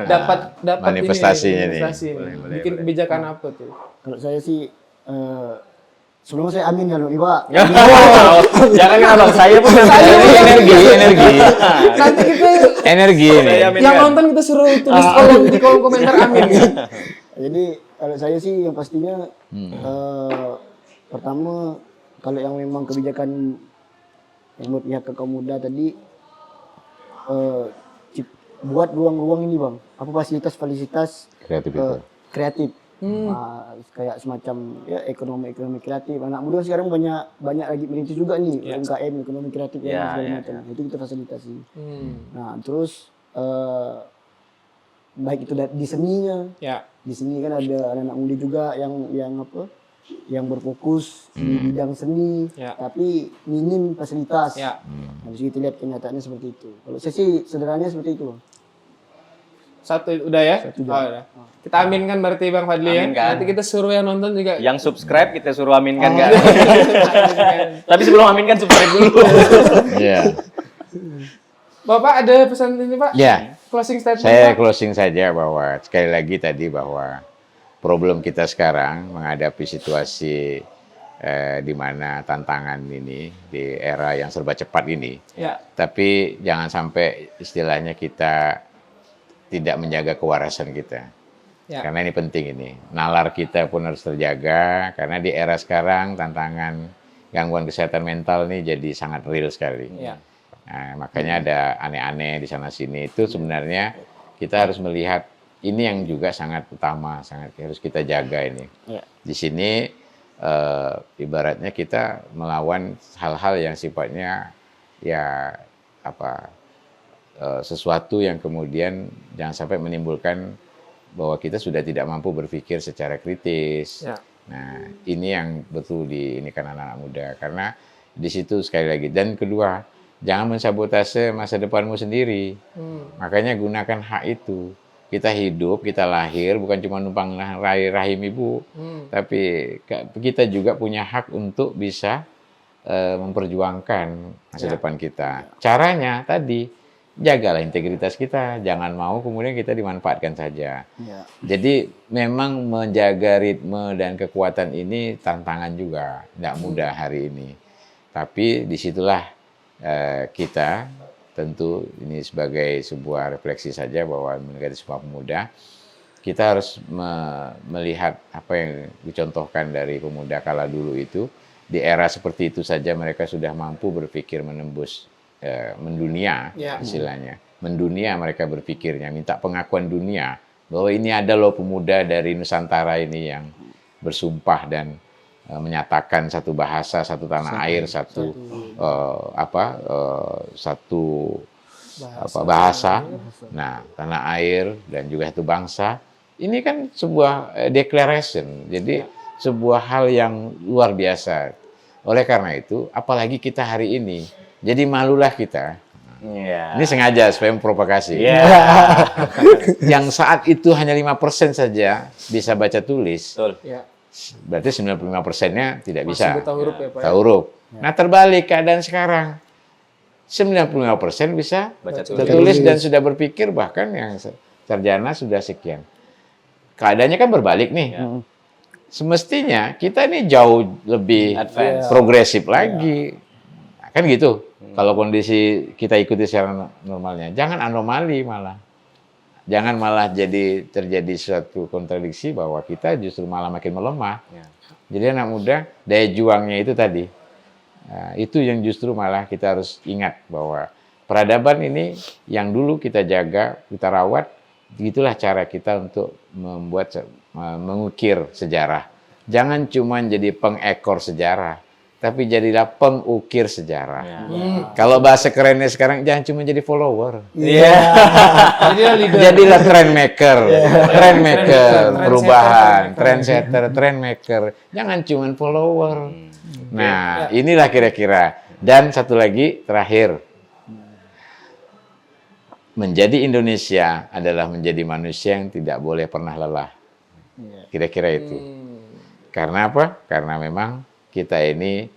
dapat manifestasinya nih. manifestasi nih. Bikin kebijakan apa tuh? Kalau saya sih sebelum saya amin kalau nih Pak. Jangan kenapa saya pun energi. Nanti kita Energi nih. yang nonton kita suruh tulis di kolom komentar amin. Jadi kalau saya sih yang pastinya pertama kalau yang memang kebijakan yang berpihak ke kaum muda tadi buat ruang-ruang ini Bang, apa fasilitas Kreatif itu. kreatif. Kayak semacam ya ekonomi kreatif. Anak muda sekarang banyak lagi merintis juga nih UMKM ekonomi kreatif segala macam. Itu kita fasilitasi. Nah, terus baik itu di seninya. Di sini kan ada anak muda juga yang berfokus di bidang seni, tapi minim fasilitas. Harus kita lihat kenyataannya seperti itu. Kalau saya sih sederhananya seperti itu, Bang. Satu udah ya? Udah. Kita aminkan berarti Bang Fadli ya. Nanti kita suruh yang nonton juga. Yang subscribe kita suruh aminkan kan? Tapi sebelum aminkan subscribe dulu. Iya. Bapak ada pesan ini Pak? Ya. Closing statement. Saya Pak? closing saja bahwa sekali lagi tadi bahwa problem kita sekarang menghadapi situasi di mana tantangan ini di era yang serba cepat ini. Tapi jangan sampai istilahnya kita tidak menjaga kewarasan kita. Karena ini penting ini. Nalar kita pun harus terjaga karena di era sekarang tantangan gangguan kesehatan mental ini jadi sangat real sekali. Nah, makanya ada aneh-aneh di sana sini itu sebenarnya kita harus melihat ini yang juga sangat utama, sangat harus kita jaga ini. Di sini ibaratnya kita melawan hal-hal yang sifatnya ya sesuatu yang kemudian jangan sampai menimbulkan bahwa kita sudah tidak mampu berpikir secara kritis. Nah, ini yang betul ini kan anak-anak muda karena di situ sekali lagi dan kedua jangan mensabotase masa depanmu sendiri. Makanya gunakan hak itu. Kita hidup, kita lahir bukan cuma numpang rahim ibu, tapi kita juga punya hak untuk bisa memperjuangkan masa depan kita. Caranya tadi jagalah integritas kita, jangan mau kemudian kita dimanfaatkan saja. Jadi memang menjaga ritme dan kekuatan ini tantangan juga, tidak mudah hari ini. Tapi disitulah kita tentu ini sebagai sebuah refleksi saja bahwa menjadi sebuah pemuda, kita harus melihat apa yang dicontohkan dari pemuda kala dulu itu. Di era seperti itu saja mereka sudah mampu berpikir menembus mendunia istilahnya. Mendunia mereka berpikirnya, minta pengakuan dunia bahwa ini ada loh pemuda dari Nusantara ini yang bersumpah dan menyatakan satu bahasa, satu tanah air, satu bahasa. Nah, tanah air dan juga satu bangsa. Ini kan sebuah declaration. Jadi sebuah hal yang luar biasa. Oleh karena itu, apalagi kita hari ini. Jadi malulah kita. Ini sengaja supaya memprovokasi. Yang saat itu hanya 5% saja bisa baca tulis. Berarti 95%-nya tidak bisa. Tahu huruf ya Pak. Tahu huruf. Nah terbalik keadaan sekarang. 95% bisa baca tulis dan sudah berpikir, bahkan yang sarjana sudah sekian. Keadaannya kan berbalik nih. Semestinya kita ini jauh lebih progresif lagi. Nah, kan gitu. Kalau kondisi kita ikuti secara normalnya, jangan anomali malah. Jangan malah terjadi suatu kontradiksi bahwa kita justru malah makin melemah. Jadi anak muda, daya juangnya itu tadi. Nah, itu yang justru malah kita harus ingat bahwa peradaban ini yang dulu kita jaga, kita rawat, itulah cara kita untuk mengukir sejarah. Jangan cuma jadi pengekor sejarah, tapi jadilah pengukir sejarah. Kalau bahasa kerennya sekarang, jangan cuma jadi follower. Jadilah trendmaker, perubahan, trendsetter, trendmaker. Jangan cuma follower. Nah, inilah kira-kira. Dan satu lagi, terakhir. Menjadi Indonesia adalah menjadi manusia yang tidak boleh pernah lelah. Kira-kira itu. Karena apa? Karena memang kita ini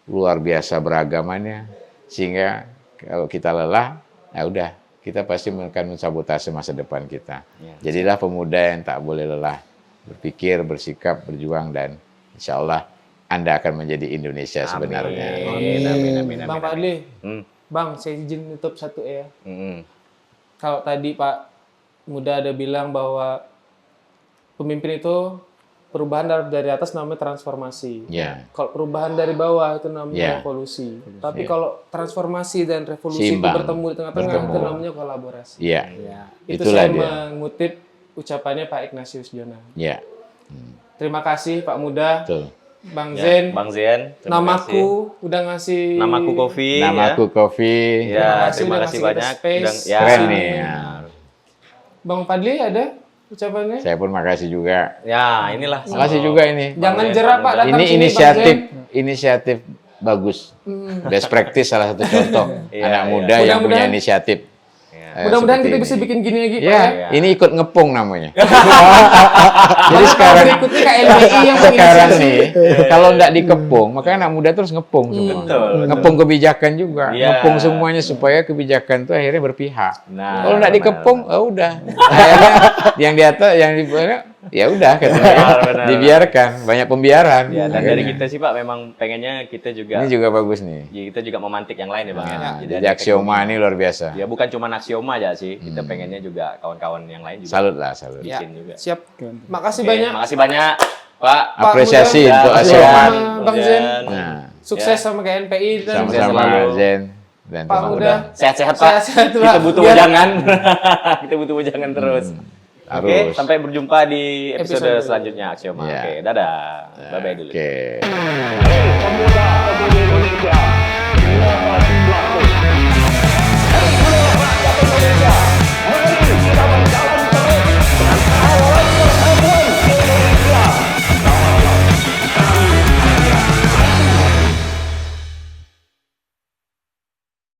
luar biasa beragamannya, sehingga kalau kita lelah, ya udah, kita pasti akan mensabotase masa depan kita. Jadilah pemuda yang tak boleh lelah, berpikir, bersikap, berjuang, dan insya Allah Anda akan menjadi Indonesia sebenarnya. Amin. Bang Fadli, Bang, saya izin tutup satu ya. Kalau tadi Pak Muda ada bilang bahwa pemimpin itu perubahan dari atas namanya transformasi. Kalau perubahan dari bawah itu namanya revolusi. Tapi kalau transformasi dan revolusi itu bertemu di tengah-tengah itu namanya kolaborasi. Itu Itulah saya dia. mengutip ucapannya Pak Ignatius Jonan. Terima kasih Pak Muda, Betul. Bang Zen. Bang Zen, terima kasih. Namaku udah ngasih. Namaku Coffee. Namaku Kofi. Terima kasih udah banyak. ngasih kita space. Keren nih. Bang Fadli ada ucapannya? Saya pun makasih juga. Ya, inilah. Makasih juga ini. Jangan jerah Pak datang Ini sini, inisiatif bagus. Best practice salah satu contoh anak muda yang punya Mudah-mudahan- inisiatif. Mudah-mudahan kita seperti bisa ini. bikin gini lagi Pak Ya, ya. ini ikut ngepung namanya. Jadi Kalau sekarang berikutnya KLBI yang sekarang menginisiasi. nih, kalau nggak dikepung, makanya anak muda terus ngepung semua. Betul. Ngepung kebijakan juga, Iya. ngepung semuanya supaya kebijakan itu akhirnya berpihak. Nah, Kalau nggak dikepung, udah. Akhirnya yang di atas, yang di bawah, ya udah katanya. Benar. Dibiarkan, banyak pembiaran. Ya, dan dari Akhirnya. kita sih Pak memang pengennya kita juga Ini juga bagus nih. ya, kita juga memantik yang lain ya Bang ya. Nah, Jadi jadi ada aksioma ini luar biasa. Ya bukan cuma aksioma aja sih, kita pengennya juga kawan-kawan yang lain juga Salut lah, salut. Ya, bikin juga. siap. Makasih Oke, banyak. makasih banyak Pak. Apresiasi Muda. untuk Ya, aksioma. Bang Zen. Nah, Sukses sama KNPI dan sama-sama selalu. Zen dan Pak teman Muda. Sehat-sehat Pak. Sehat-sehat, Pak. Kita butuh Biar- wejangan. Kita butuh wejangan terus. Oke, harus. sampai berjumpa di episode Episode selanjutnya Aksioma. Ya. Oke, dadah. Bye-bye dulu. Oke. Pemuda